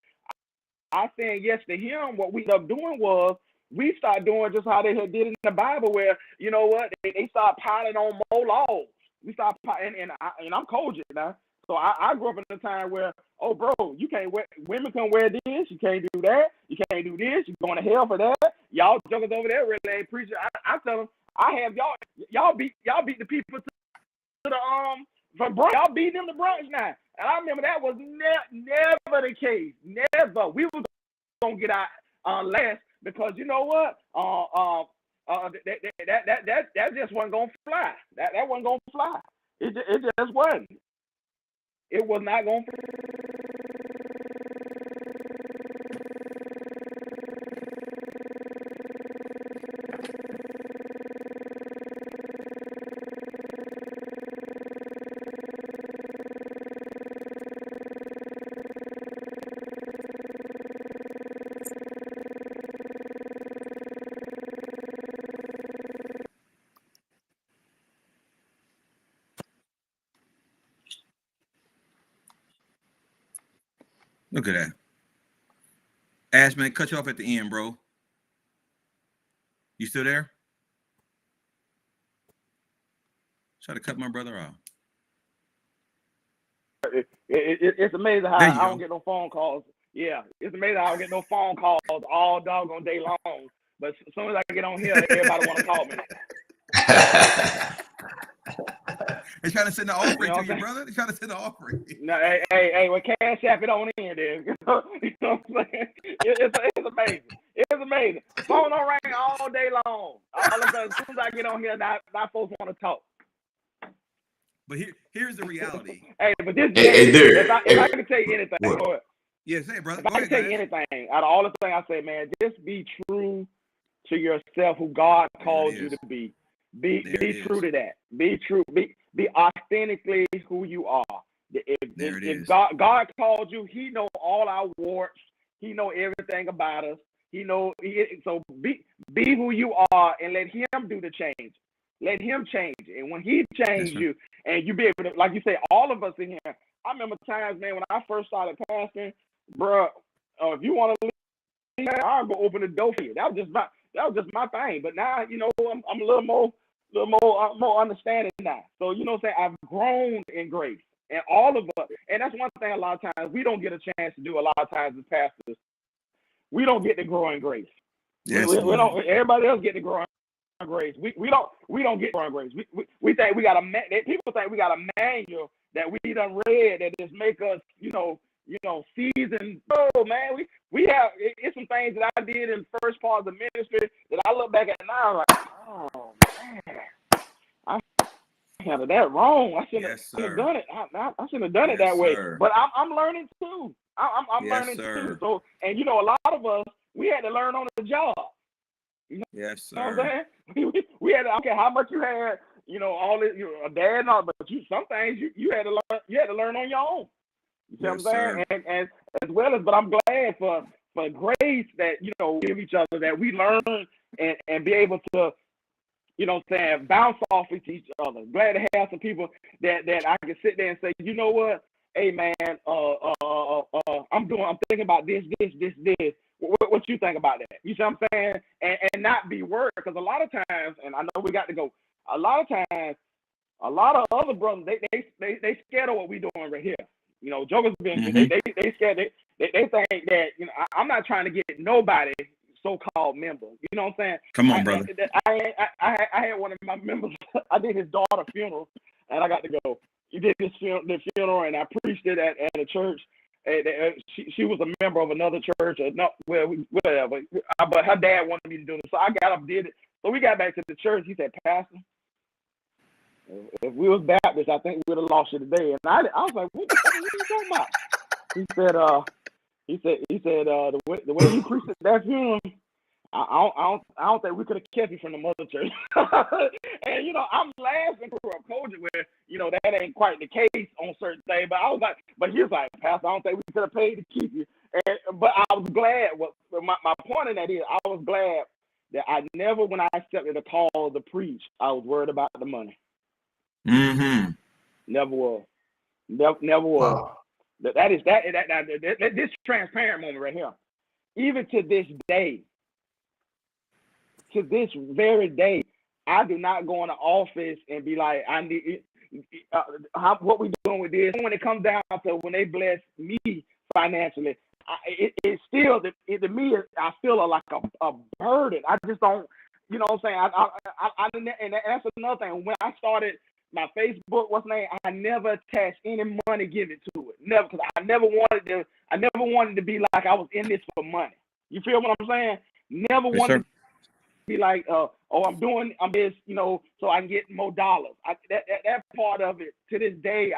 I saying yes to him. What we ended up doing was we started doing just how they had did in the Bible, where you know what they start piling on more laws. We start and I'm Kojic now. So I grew up in a time where, oh, bro, you can't wear, women can wear this, you can't do that, you can't do this, you're going to hell for that. Y'all jokers over there really ain't preaching. I tell them, I have y'all beat the people to the from brunch. Y'all beat them to brunch now. And I remember that was never the case. Never. We was gonna get out last because you know what? That just wasn't gonna fly. That wasn't gonna fly. It just wasn't. It was not going to. Look at that. Ash, man, cut you off at the end, bro. You still there? Try to cut my brother off. It's amazing how I don't get no phone calls. Yeah, it's amazing how I don't get no phone calls all doggone day long. But as soon as I get on here, everybody want to call me. They're trying to send the offering to you, brother. They're trying to send the offering. No, hey, well, Cash App it on in there. You know what I'm saying? It's amazing. It's amazing. Phone don't ring all day long. All of a sudden, as soon as I get on here, now folks want to talk. But here's the reality. Hey, but this Derek, if I can tell you anything, what? go ahead. Yeah, say it, brother. If I can tell you anything, out of all the things I say, man, just be true to yourself, who God called you to be. Be true to that. Be true. Be authentically who you are. If God called you, He know all our warts. He know everything about us. So be who you are and let Him do the change. Let Him change it. And when He changes you, and you be able to, like you say, all of us in here. I remember times, man, when I first started pastoring, bro. If you want to leave, I'll go open the door for you. That was just my thing. But now, you know, I'm a little more understanding now. So, you know what I'm saying? I've grown in grace. And all of us, and that's one thing a lot of times we don't get a chance to do a lot of times as pastors. We don't get to grow in grace. Yes, we don't. Everybody else get to grow in grace. We don't get to grow in grace. We think we got people think we got a manual that we done read that just make us, you know, seasoned. Oh man, we have it's some things that I did in the first part of the ministry that I look back at now like, oh man, I handled that wrong. I shouldn't have done it. I shouldn't have done it that way. But I'm learning too. I'm learning too. So, and you know, a lot of us we had to learn on the job. Yes, sir. You know what I'm saying? We had to, I don't care how much you had, you know, all this, you know, a dad and all, but some things you had to learn. You had to learn on your own. You see what I'm saying? And as well as, but I'm glad for grace that, you know, give each other, that we learn and be able to, you know what I'm saying, bounce off with each other. Glad to have some people that I can sit there and say, you know what, hey man, I'm thinking about this. What you think about that? You see what I'm saying? And not be worried, because a lot of times, and I know we got to go, a lot of times, a lot of other brothers, they scared of what we doing right here. You know, jokers been they scared. They think that, you know, I'm not trying to get nobody so-called member. You know what I'm saying? Come on, brother. I had one of my members. I did his daughter's funeral, and I got to go. did the funeral, and I preached it at a church. And she was a member of another church, or not, well, whatever. But her dad wanted me to do it, so I got up and did it. So we got back to the church. He said, "Pastor, if we was Baptist, I think we'd have lost you today." And I was like, "What are you talking about?" He said, the way you preached at that funeral, I don't think we could have kept you from the mother church. And I'm laughing for a culture where that ain't quite the case on certain things. But I was like, but he was like, "Pastor, I don't think we could have paid to keep you." But I was glad. My point in that is, I was glad that I never, when I accepted a call to preach, I was worried about the money. Mm-hmm. Never was. Never was. Wow. That is this transparent moment right here. Even to this day. To this very day, I do not go in the office and be like, "I need what we doing with this." When it comes down to when they bless me financially, it's still to me. I feel like a burden. I just don't, you know what I'm saying? And that's another thing. When I started my Facebook, I never attached any money given to it. Never, because I never wanted to be like I was in this for money. You feel what I'm saying? Never wanted to be like, I'm this, so I can get more dollars. That part of it, to this day,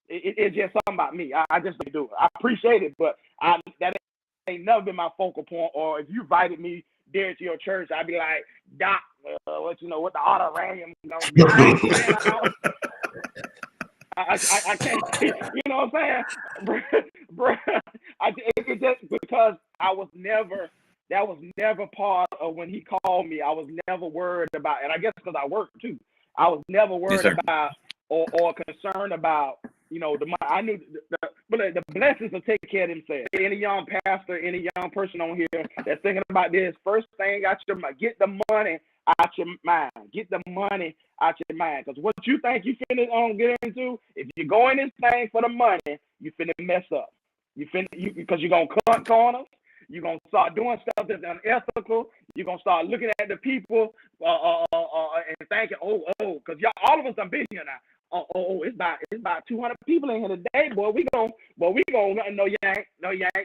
it's just something about me. I just don't do it. I appreciate it, but that ain't never been my focal point. Or if you invited me there to your church, I'd be like, "Doc, what the honorarium gonna be?" I can't, you know what I'm saying, bro? It's just because that was never part of when he called me. I was never worried about, and I guess because I worked too, I was never worried about or concerned about, the money. I knew the blessings will take care of themselves. Any young pastor, any young person on here that's thinking about this, first thing get the money out your mind. Get the money out your mind. Because what you think you finna get into, if you go in this thing for the money, you finna mess up. Because you're gonna cut corners. You're going to start doing stuff that's unethical. You're going to start looking at the people and thinking, because all of us done been here now. It's about 200 people in here today, boy. We gonna no, you ain't.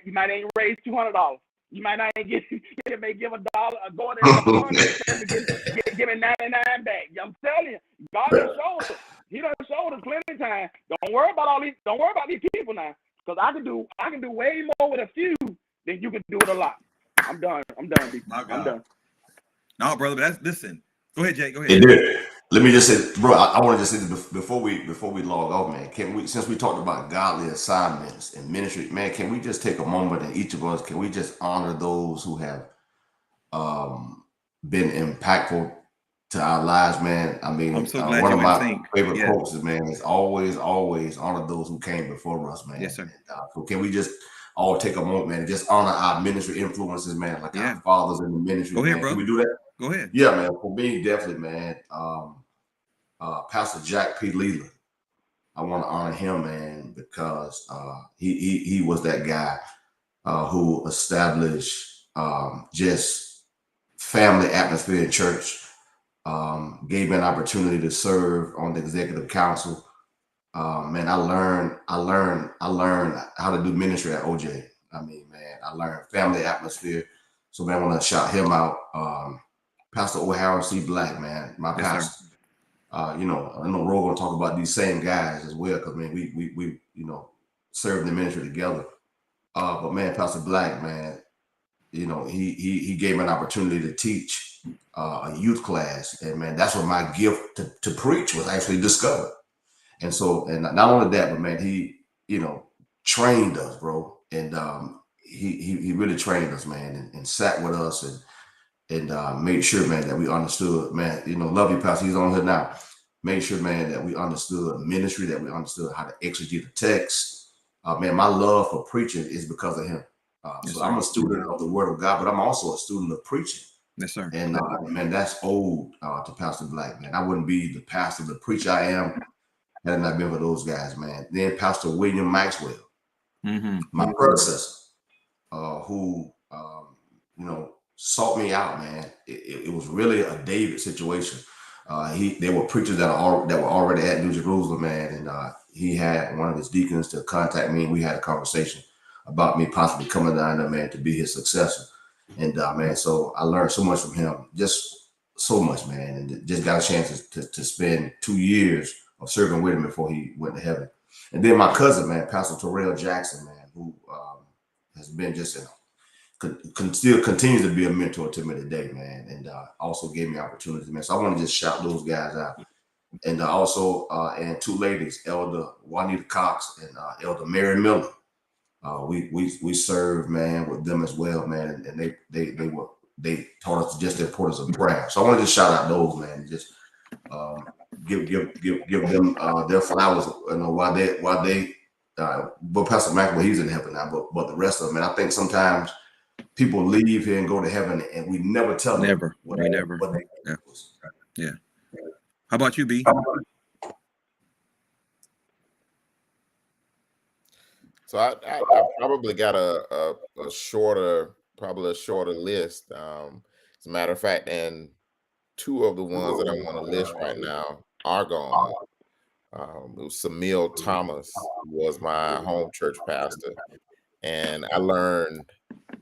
You might ain't raise $200. You might not give $1, go there, give me 99 back. I'm telling you, God done showed us. He done showed us plenty of time. Don't worry about these people now, because I can do way more with a few then you can do it a lot. I'm done. B. I'm done. No, brother, but listen. Go ahead, Jake. Go ahead. Let me just say, bro, I want to just say this before we log off, man. Can we, since we talked about godly assignments and ministry, man, can we just take a moment and each of us, can we just honor those who have been impactful to our lives, man? I mean, I'm so glad one of my think. favorite quotes is, man, is always honor those who came before us, man. Yes, sir. So can we just all take a moment, man, and just honor our ministry influences, man, like our fathers in the ministry. Go ahead, man. brother. Can we do that? Go ahead. Yeah, man. For me, definitely, man. Pastor Jack P. Leland. I want to honor him, man, because he was that guy who established just family atmosphere in church. Gave me an opportunity to serve on the executive council. Man, I learned how to do ministry at OJ. I mean, man, I learned family atmosphere. So, man, I want to shout him out. Pastor O'Hara C. Black, man, my pastor. I know we're going to talk about these same guys as well, because, man, we served the ministry together. But, man, Pastor Black, man, he gave me an opportunity to teach a youth class. And, man, that's where my gift to preach was actually discovered. And so, and not only that, but, man, he, trained us, bro. And he really trained us, man, and sat with us and made sure, man, that we understood, man, love you, Pastor, he's on here now. Made sure, man, that we understood ministry, that we understood how to exegete the text. Man, my love for preaching is because of him. So I'm a student of the Word of God, but I'm also a student of preaching. Yes, sir. And man, that's owed to Pastor Black, man. I wouldn't be the pastor, the preacher I am, had it not been for those guys, man. Then Pastor William Maxwell, my predecessor, who sought me out, man. It was really a David situation. They were preachers that were already at New Jerusalem, man, and he had one of his deacons to contact me, and we had a conversation about me possibly coming down there, man, to be his successor. And man, so I learned so much from him, just so much, man, and just got a chance to spend 2 years of serving with him before he went to heaven. And then my cousin, man, Pastor Terrell Jackson, man, who has been just still continues to be a mentor to me today, man, and also gave me opportunities, man. So I want to just shout those guys out, and also and two ladies, Elder Juanita Cox and Elder Mary Miller. We served, man, with them as well, man, and they taught us just the importance of prayer. So I want to just shout out those, man, and just give them their flowers, you know, while they but Pastor McElroy, he's in heaven now, but the rest of them, man, I think sometimes people leave here and go to heaven, and we never tell them. Never. Yeah. How about you, B? So I probably got a shorter list. As a matter of fact, and two of the ones that I want to list right now are gone. It was Samil Thomas, who was my home church pastor, and I learned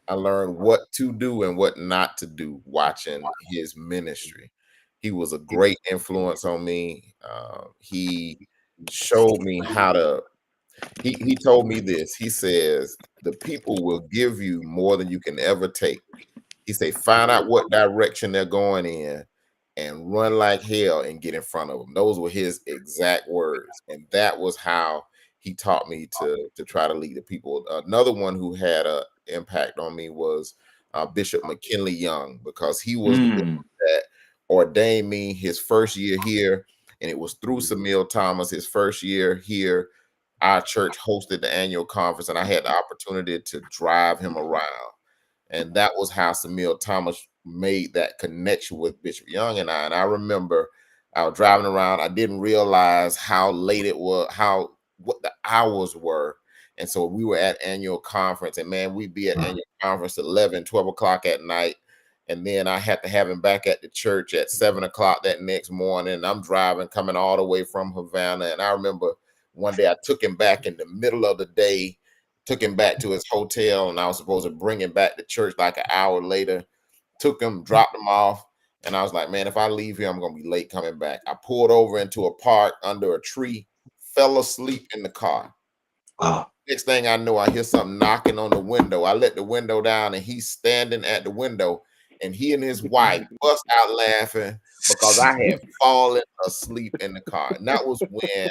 what to do and what not to do watching his ministry. He was a great influence on me. He showed me how to. He told me this. He says the people will give you more than you can ever take. He said, find out what direction they're going in and run like hell and get in front of them. Those were his exact words, and that was how he taught me to try to lead the people. Another one who had an impact on me was Bishop McKinley Young, because he was the one that ordained me his first year here, and it was through Samil Thomas, his first year here. Our church hosted the annual conference, and I had the opportunity to drive him around. And that was how Samil Thomas made that connection with Bishop Young and I. And I remember I was driving around. I didn't realize how late it was, what the hours were. And so we were at annual conference, and man, we'd be at annual conference 11, 12 o'clock at night. And then I had to have him back at the church at 7 o'clock that next morning. And I'm driving, coming all the way from Havana. And I remember one day I took him back in the middle of the day, took him back to his hotel, and I was supposed to bring him back to church like an hour later. Took him, dropped him off, and I was like, man, if I leave here, I'm going to be late coming back. I pulled over into a park under a tree, fell asleep in the car. Wow. Next thing I know, I hear something knocking on the window. I let the window down, and he's standing at the window, and he and his wife bust out laughing because I had fallen asleep in the car. And that was when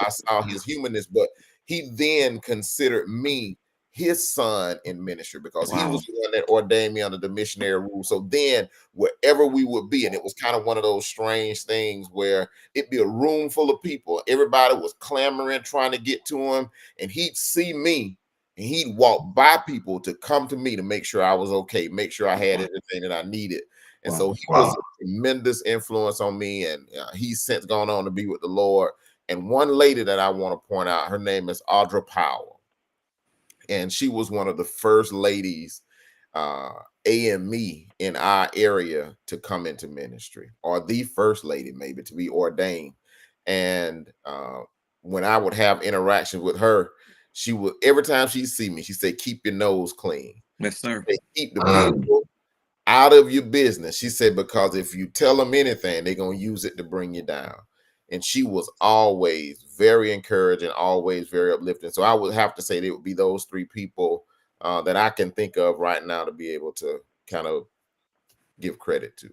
I saw his humanness, but he then considered me his son in ministry, because he was the one that ordained me under the missionary rule. So then wherever we would be, and it was kind of one of those strange things where it'd be a room full of people, everybody was clamoring, trying to get to him, and he'd see me and he'd walk by people to come to me to make sure I was okay, make sure I had everything that I needed. And so he was a tremendous influence on me, and he's since gone on to be with the Lord. And one lady that I want to point out, her name is Audra Powell. And she was one of the first ladies, AME, in our area to come into ministry, or the first lady maybe to be ordained. And when I would have interactions with her, she would, every time she see me, she said, keep your nose clean. Yes, sir. Keep the people out of your business. She said, because if you tell them anything, they're going to use it to bring you down. And she was always very encouraging, always very uplifting. So I would have to say it would be those three people that I can think of right now to be able to kind of give credit to.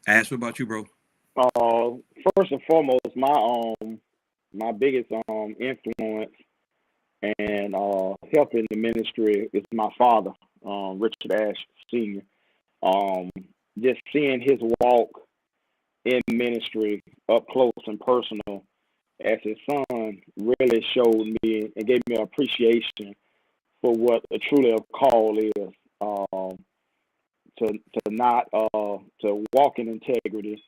Ash, what about you, bro? First and foremost, my biggest influence and help in the ministry is my father, Richard Ash Sr. Just seeing his walk in ministry up close and personal as his son really showed me and gave me an appreciation for what a truly a call is, to walk in integrity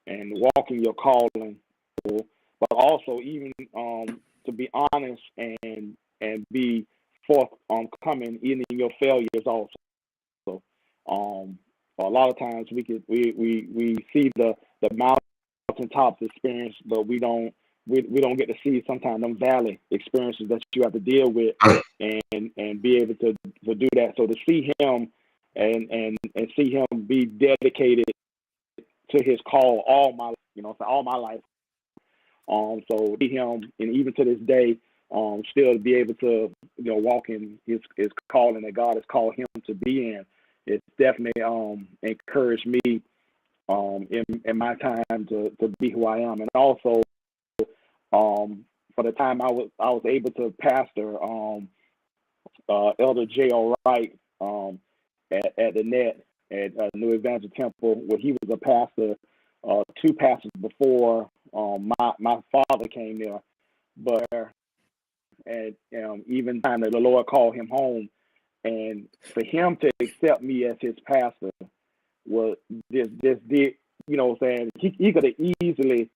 and walk in your calling, but also even to be honest and be forthcoming in your failures also. A lot of times we see the mountain mountaintops experience, but we don't get to see sometimes them valley experiences that you have to deal with, and be able to do that. So to see him and see him be dedicated to his call all my life. So see him, and even to this day, still to be able to walk in his calling that God has called him to be in. It's definitely encouraged me in my time to be who I am, and also for the time I was able to pastor Elder J.O. Wright at the Net at New Evangel Temple, where he was a pastor 2 pastors before my father came there, but even time that the Lord called him home, and for him to accept me as his pastor was just did, what I'm saying, he could have easily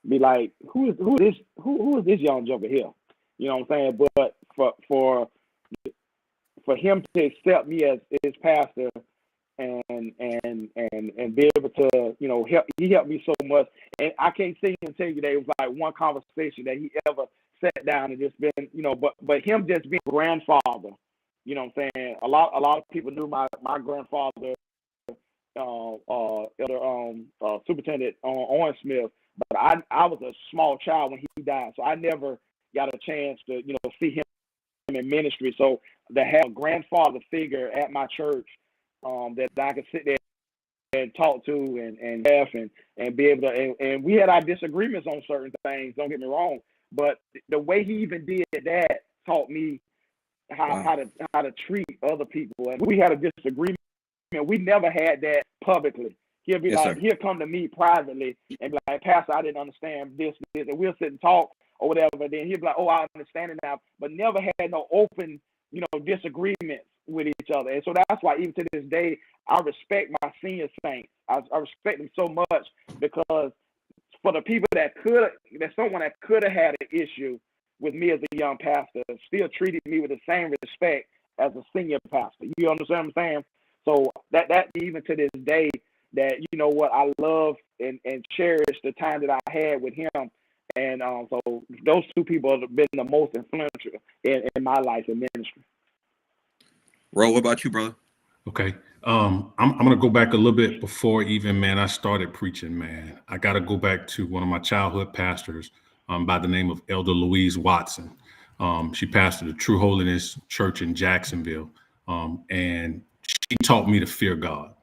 be like, who is this young joker here? You know what I'm saying? But for him to accept me as his pastor and be able to, help, he helped me so much. And I can't sit here and tell you that it was like one conversation that he ever sat down and just been, but him just being grandfather, you know what I'm saying? A lot of people knew my grandfather, Superintendent Owen Smith, but I was a small child when he died, so I never got a chance to, see him in ministry. So to have a grandfather figure at my church that I could sit there and talk to and laugh and be able to, and we had our disagreements on certain things, don't get me wrong, but the way he even did that taught me how to treat other people. And we had a disagreement. We never had that publicly. He'll be like, he'll come to me privately and be like, Pastor, I didn't understand this, and we'll sit and talk or whatever. Then he'll be like, oh, I understand it now, but never had no open, disagreements with each other. And so that's why even to this day, I respect my senior saints. I respect them so much, because for the people someone that could have had an issue with me as a young pastor still treated me with the same respect as a senior pastor. You understand what I'm saying? So that even to this day, that I love and cherish the time that I had with him. And so those 2 people have been the most influential in my life and ministry. Ro, what about you, brother? Okay. I'm going to go back a little bit before even, man, I started preaching, man. I got to go back to one of my childhood pastors by the name of Elder Louise Watson. She pastored the True Holiness Church in Jacksonville, and she taught me to fear God.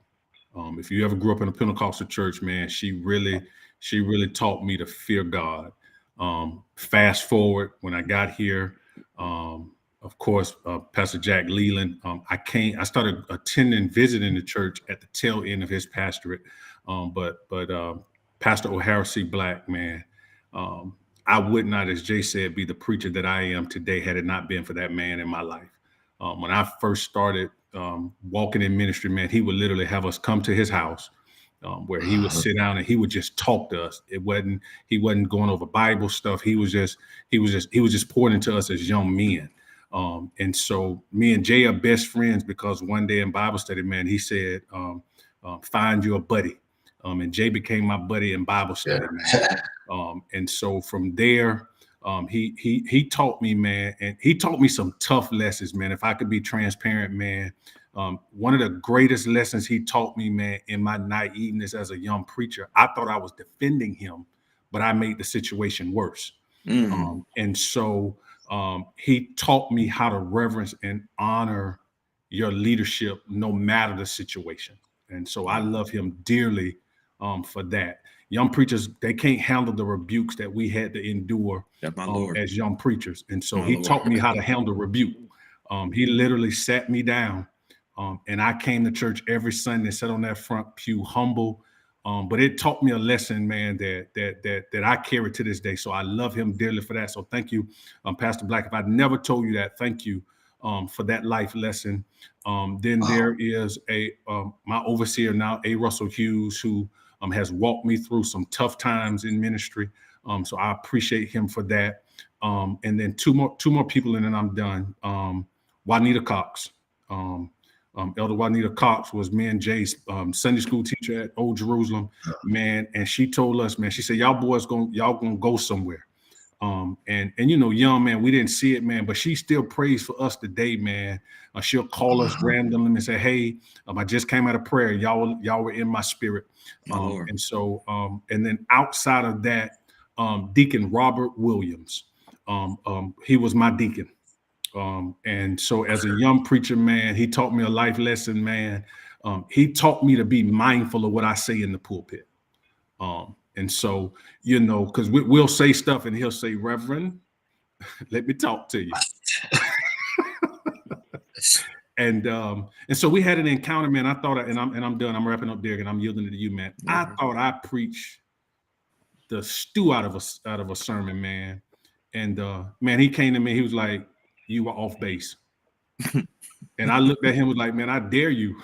If you ever grew up in a Pentecostal church, man, she really taught me to fear God. Fast forward, when I got here, of course, Pastor Jack Leland, I started visiting the church at the tail end of his pastorate. But Pastor O'Hara C. Black, man, I would not, as Jay said, be the preacher that I am today had it not been for that man in my life. When I first started walking in ministry, man, he would literally have us come to his house, where he would sit down and he would just talk to us. He wasn't going over Bible stuff. He was just pouring into us as young men. And so me and Jay are best friends, because one day in Bible study, man, he said, find you a buddy. And Jay became my buddy in Bible study, man. And so from there, he taught me, man, and he taught me some tough lessons, man. If I could be transparent, man, one of the greatest lessons he taught me, man, in my naiveness as a young preacher, I thought I was defending him, but I made the situation worse. And so he taught me how to reverence and honor your leadership, no matter the situation. And so I love him dearly for that. Young preachers, they can't handle the rebukes that we had to endure as young preachers. And so he taught me how to handle rebuke. He literally sat me down, and I came to church every Sunday, sat on that front pew, humble. But it taught me a lesson, man, that I carry to this day. So I love him dearly for that. So thank you, Pastor Black. If I never told you that, thank you for that life lesson. Then there is my overseer now, A. Russell Hughes, who has walked me through some tough times in ministry. So I appreciate him for that. And then two more people, and then I'm done. Juanita Cox. Elder Juanita Cox was me and Jay's Sunday school teacher at Old Jerusalem, man. And she told us, man, she said, y'all gonna go somewhere. And you know, young man, we didn't see it, man, but she still prays for us today, man. She'll call us randomly and say, hey, I just came out of prayer. Y'all were in my spirit. And so, and then outside of that, Deacon Robert Williams, he was my deacon. And so as a young preacher, man, he taught me a life lesson, man. He taught me to be mindful of what I say in the pulpit. And so, you know, because we'll say stuff and he'll say, Reverend, let me talk to you. And so we had an encounter, man. I thought, and I'm done. I'm wrapping up, Derek, and I'm yielding it to you, man. I thought I preached the stew out of a sermon, man. And man, he came to me. He was like, "You were off base." And I looked at him, was like, "Man, I dare you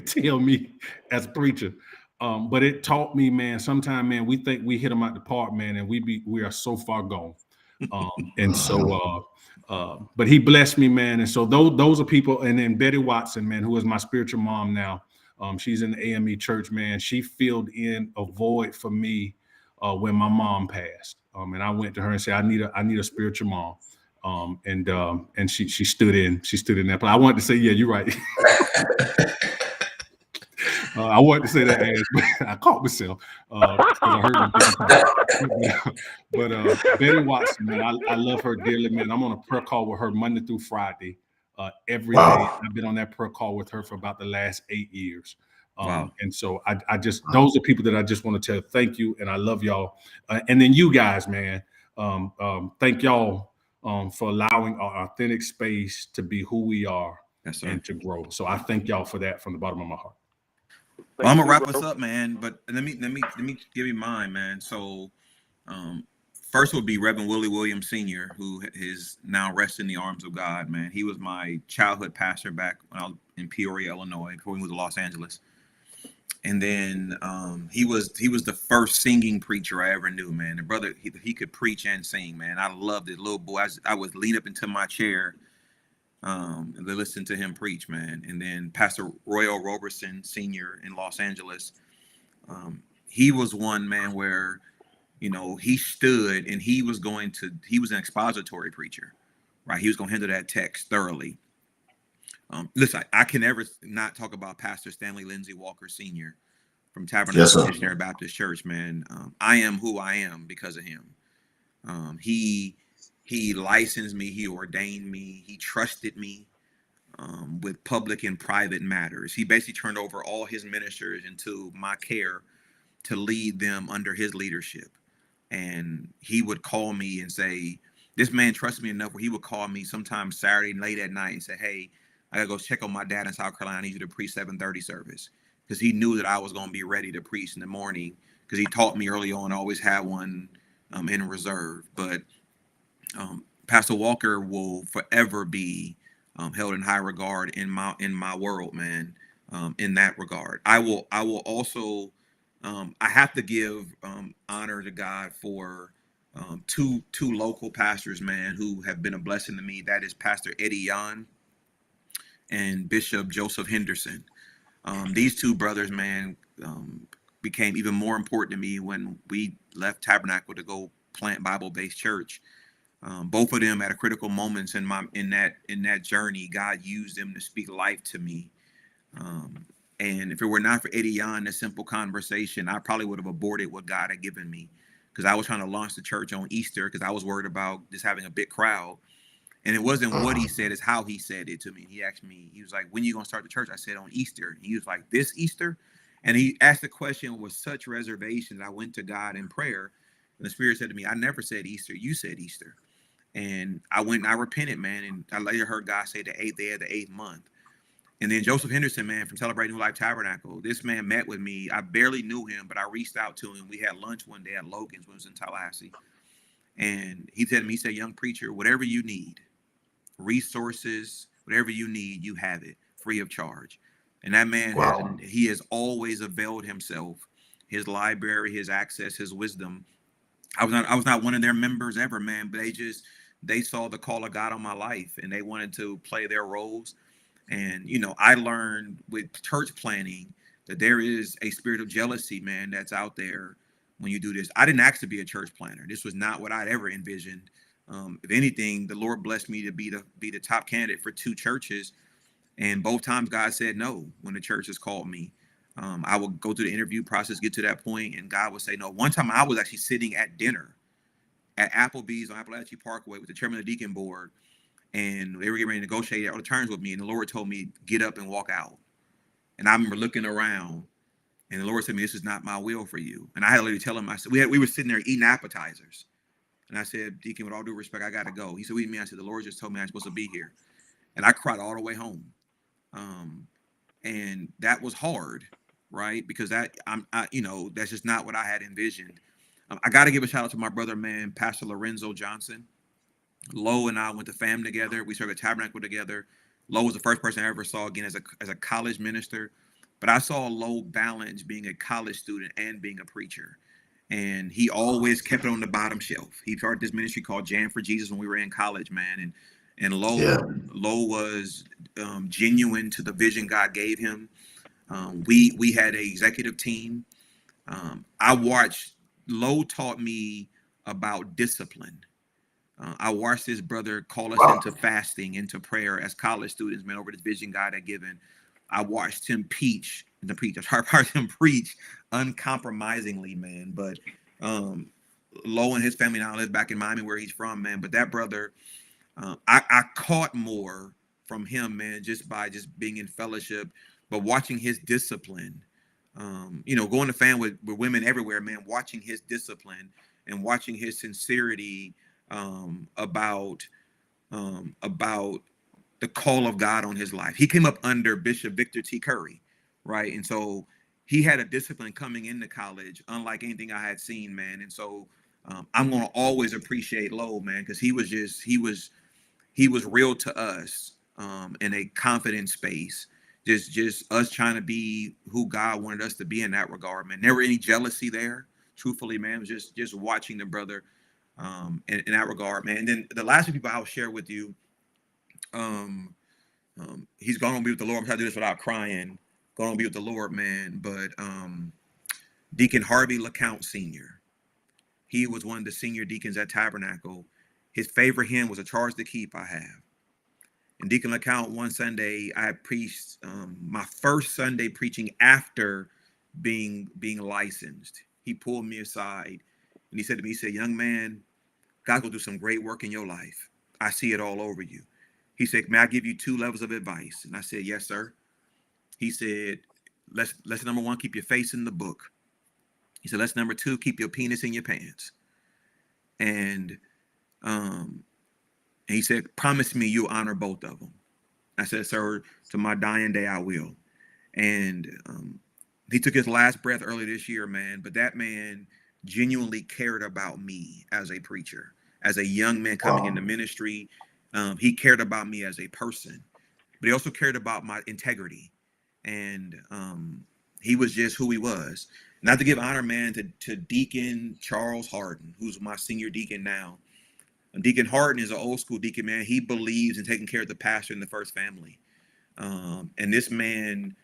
tell me as a preacher." But it taught me, man. Sometimes, man, we think we hit them out the park, man, and we are so far gone. And so, but he blessed me, man. And so those are people. And then Betty Watson, man, who is my spiritual mom now. She's in the AME church, man. She filled in a void for me when my mom passed. And I went to her and said, I need a spiritual mom. And she stood in that. But I wanted to say, yeah, you're right. I wanted to say that, but I caught myself. I heard but Betty Watson, man, I love her dearly, man. I'm on a prayer call with her Monday through Friday, every day. I've been on that prayer call with her for about the last 8 years. And so I just, those are people that I just want to tell thank you, and I love y'all. And then you guys, man, thank y'all for allowing our authentic space to be who we are and to grow. So I thank y'all for that from the bottom of my heart. Well, I'm gonna wrap us up, man. But let me give you mine, man. So, first would be Reverend Willie Williams Sr., who is now rest in the arms of God, man. He was my childhood pastor back when I was in Peoria, Illinois, before we moved to Los Angeles. And then he was the first singing preacher I ever knew, man. The brother, he could preach and sing, man. I loved it, little boy. I would lean up into my chair and listen to him preach, man. And then Pastor Royal Roberson Sr. in Los Angeles, he was one, man, where, you know, he stood and he was an expository preacher, right? He was going to handle that text thoroughly. Listen, I can never not talk about Pastor Stanley Lindsay Walker Sr. from Tabernacle Missionary Baptist Church, man. I am who I am because of him. He licensed me, he ordained me, he trusted me with public and private matters. He basically turned over all his ministers into my care to lead them under his leadership. And he would call me and say, this man trusts me enough where he would call me sometime Saturday late at night and say, hey, I gotta go check on my dad in South Carolina. I need you to preach 7:30 service. Because he knew that I was going to be ready to preach in the morning, because he taught me early on, I always had one in reserve. But Pastor Walker will forever be held in high regard in my world, man. In that regard, I will also I have to give honor to God for two local pastors, man, who have been a blessing to me. That is Pastor Eddie Yan and Bishop Joseph Henderson. These two brothers, man, became even more important to me when we left Tabernacle to go plant Bible-based church. Both of them at critical moments in that journey, God used them to speak life to me. And if it were not for Eddie Yan, a simple conversation, I probably would have aborted what God had given me, because I was trying to launch the church on Easter because I was worried about just having a big crowd. And it wasn't what he said, it's how he said it to me. He asked me, he was like, when are you going to start the church? I said, on Easter. He was like, this Easter? And he asked the question with such reservation that I went to God in prayer. And the Spirit said to me, I never said Easter. You said Easter. And I went and I repented, man. And I later heard God say the 8th day of the 8th month. And then Joseph Henderson, man, from Celebrating New Life Tabernacle, this man met with me. I barely knew him, but I reached out to him. We had lunch one day at Logan's when I was in Tallahassee. And he said to me, he said, young preacher, whatever you need, resources, whatever you need, you have it free of charge. And that man, he has always availed himself, his library, his access, his wisdom. I was not one of their members ever, man, but they saw the call of God on my life and they wanted to play their roles. And, you know, I learned with church planning that there is a spirit of jealousy, man, that's out there when you do this. I didn't ask to be a church planner. This was not what I'd ever envisioned. If anything, the Lord blessed me to be the top candidate for 2 churches. And both times God said no when the church has called me. I would go through the interview process, get to that point, and God would say no. One time I was actually sitting at dinner at Applebee's on Appalachian Parkway with the chairman of the deacon board, and they were getting ready to negotiate all the terms with me, and the Lord told me, get up and walk out. And I remember looking around, and the Lord said to me, this is not my will for you. And I had to literally tell him, I said, we were sitting there eating appetizers. And I said, Deacon, with all due respect, I got to go. He said, what do you mean? I said, the Lord just told me I'm supposed to be here. And I cried all the way home. And that was hard, right? Because you know, that's just not what I had envisioned. I got to give a shout out to my brother, man, Pastor Lorenzo Johnson. Lo and I went to FAM together. We served at Tabernacle together. Lo was the first person I ever saw again as a college minister. But I saw Lo balance being a college student and being a preacher. And he always kept it on the bottom shelf. He started this ministry called Jam for Jesus when we were in college, man. And Lo was genuine to the vision God gave him. We had an executive team. I watched, Lo taught me about discipline. I watched this brother call us into fasting, into prayer as college students, man, over this vision God had given. I watched him preach uncompromisingly, man. But Lo and his family now live back in Miami where he's from, man. But that brother, I caught more from him, man, just being in fellowship, but watching his discipline. You know, going to FAM with women everywhere, man, watching his discipline and watching his sincerity about the call of God on his life. He came up under Bishop Victor T. Curry, right? And so he had a discipline coming into college, unlike anything I had seen, man. And so I'm going to always appreciate Lo, man, because he was real to us in a confident space. Just us trying to be who God wanted us to be in that regard, man. Never any jealousy there, truthfully, man. It was just watching the brother in that regard, man. And then the last two people I'll share with you, he's going to be with the Lord. I'm trying to do this without crying. Going to be with the Lord, man. But Deacon Harvey LeCount Sr., he was one of the senior deacons at Tabernacle. His favorite hymn was A Charge to Keep I Have. And Deacon LeCount, one Sunday, I preached my first Sunday preaching after being licensed. He pulled me aside and he said to me, he said, young man, God's going to do some great work in your life. I see it all over you. He said, may I give you 2 levels of advice? And I said, yes, sir. He said, lesson number 1, keep your face in the book. He said, lesson number 2, keep your penis in your pants. And he said, promise me you'll honor both of them. I said, sir, to my dying day, I will. And he took his last breath early this year, man. But that man genuinely cared about me as a preacher, as a young man coming into ministry. He cared about me as a person, but he also cared about my integrity. And he was just who he was. Not to give honor, man, to Deacon Charles Harden, who's my senior deacon now. Deacon Harden is an old school deacon, man. He believes in taking care of the pastor in the first family. And this man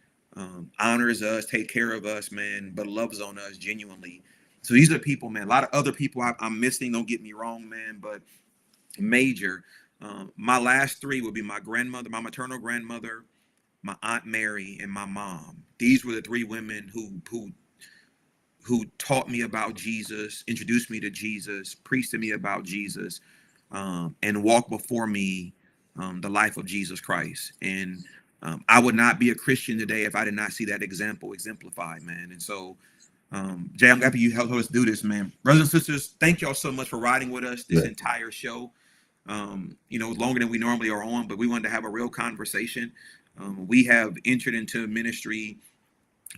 honors us, take care of us, man, but loves on us genuinely. So these are the people, man. A lot of other people I'm missing, don't get me wrong, man, but major. My last 3 would be my grandmother, my maternal grandmother, my Aunt Mary, and my mom. These were the 3 women who taught me about Jesus, introduced me to Jesus, preached to me about Jesus, and walked before me the life of Jesus Christ. And I would not be a Christian today if I did not see that example exemplified, man. And so, Jay, I'm happy you helped us do this, man. Brothers and sisters, thank y'all so much for riding with us this entire show. You know, longer than we normally are on, but we wanted to have a real conversation. We have entered into ministry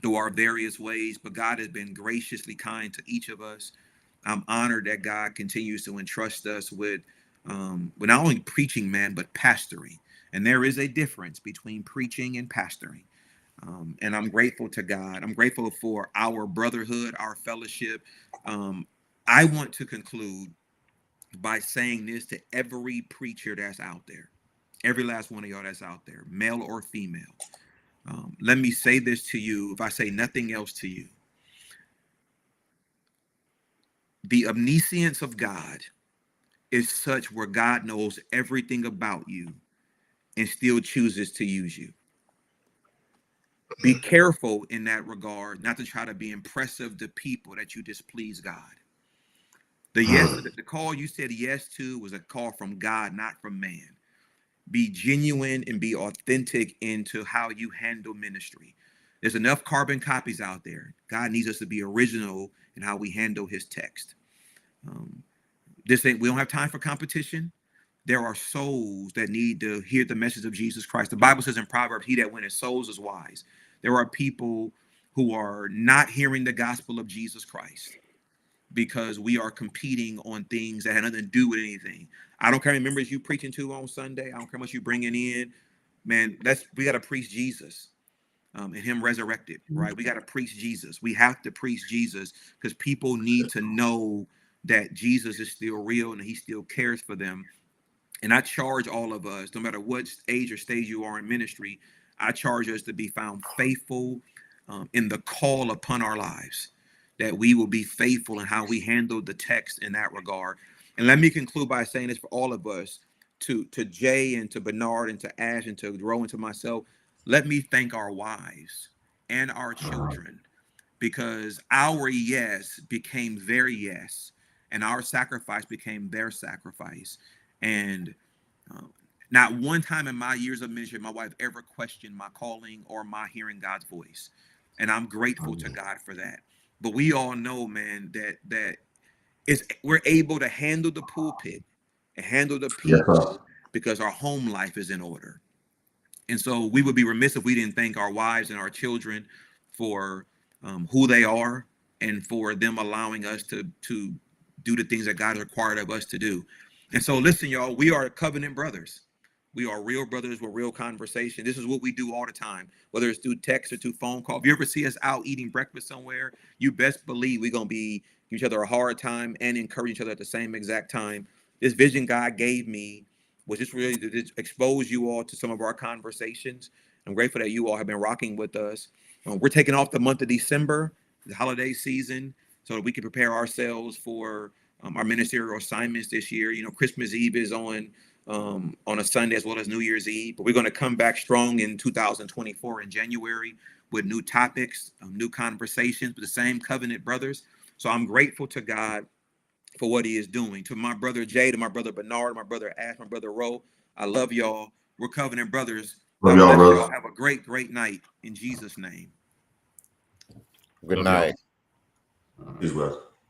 through our various ways, but God has been graciously kind to each of us. I'm honored that God continues to entrust us with not only preaching, man, but pastoring. And there is a difference between preaching and pastoring. And I'm grateful to God. I'm grateful for our brotherhood, our fellowship. I want to conclude by saying this to every preacher that's out there. every last one of y'all that's out there, male or female. Let me say this to you, if I say nothing else to you. The omniscience of God is such where God knows everything about you and still chooses to use you. Be careful in that regard, not to try to be impressive to people that you displease God. The call you said yes to was a call from God, not from man. Be genuine and be authentic into how you handle ministry. There's enough carbon copies out there. God needs us to be original in how we handle his text. We don't have time for competition. There are souls that need to hear the message of Jesus Christ. The Bible says in Proverbs, he that winneth souls is wise. There are people who are not hearing the gospel of Jesus Christ because we are competing on things that have nothing to do with anything. I don't care how many members you preaching to on Sunday. I don't care how much you bringing in. Man, we got to preach Jesus and him resurrected, right? We got to preach Jesus. We have to preach Jesus because people need to know that Jesus is still real and he still cares for them. And I charge all of us, no matter what age or stage you are in ministry, I charge us to be found faithful in the call upon our lives, that we will be faithful in how we handle the text in that regard. And let me conclude by saying this for all of us, to Jay and to Bernard and to Ash and to Roe and to myself, let me thank our wives and our children, because our yes became their yes and our sacrifice became their sacrifice. And not one time in my years of ministry, my wife ever questioned my calling or my hearing God's voice. And I'm grateful to God for that. But we all know, man, that we're able to handle the pulpit and handle the people because our home life is in order. And so we would be remiss if we didn't thank our wives and our children for who they are and for them allowing us to do the things that God has required of us to do. And so listen, y'all, we are covenant brothers. We are real brothers with real conversation. This is what we do all the time, whether it's through text or through phone call. If you ever see us out eating breakfast somewhere, you best believe we're going to be give each other a hard time and encourage each other at the same exact time. This vision God gave me was just really to expose you all to some of our conversations. I'm grateful that you all have been rocking with us. We're taking off the month of December, the holiday season, so that we can prepare ourselves for our ministerial assignments this year. You know, Christmas Eve is on a Sunday as well as New Year's Eve, but we're going to come back strong in 2024 in January with new topics, new conversations with the same covenant brothers. So I'm grateful to God for what he is doing. To my brother Jay, to my brother Bernard, my brother Ash, my brother Roe, I love y'all. We're covenant brothers. Love y'all, brother. Y'all have a great, great night in Jesus' name. Good night. Peace, brother.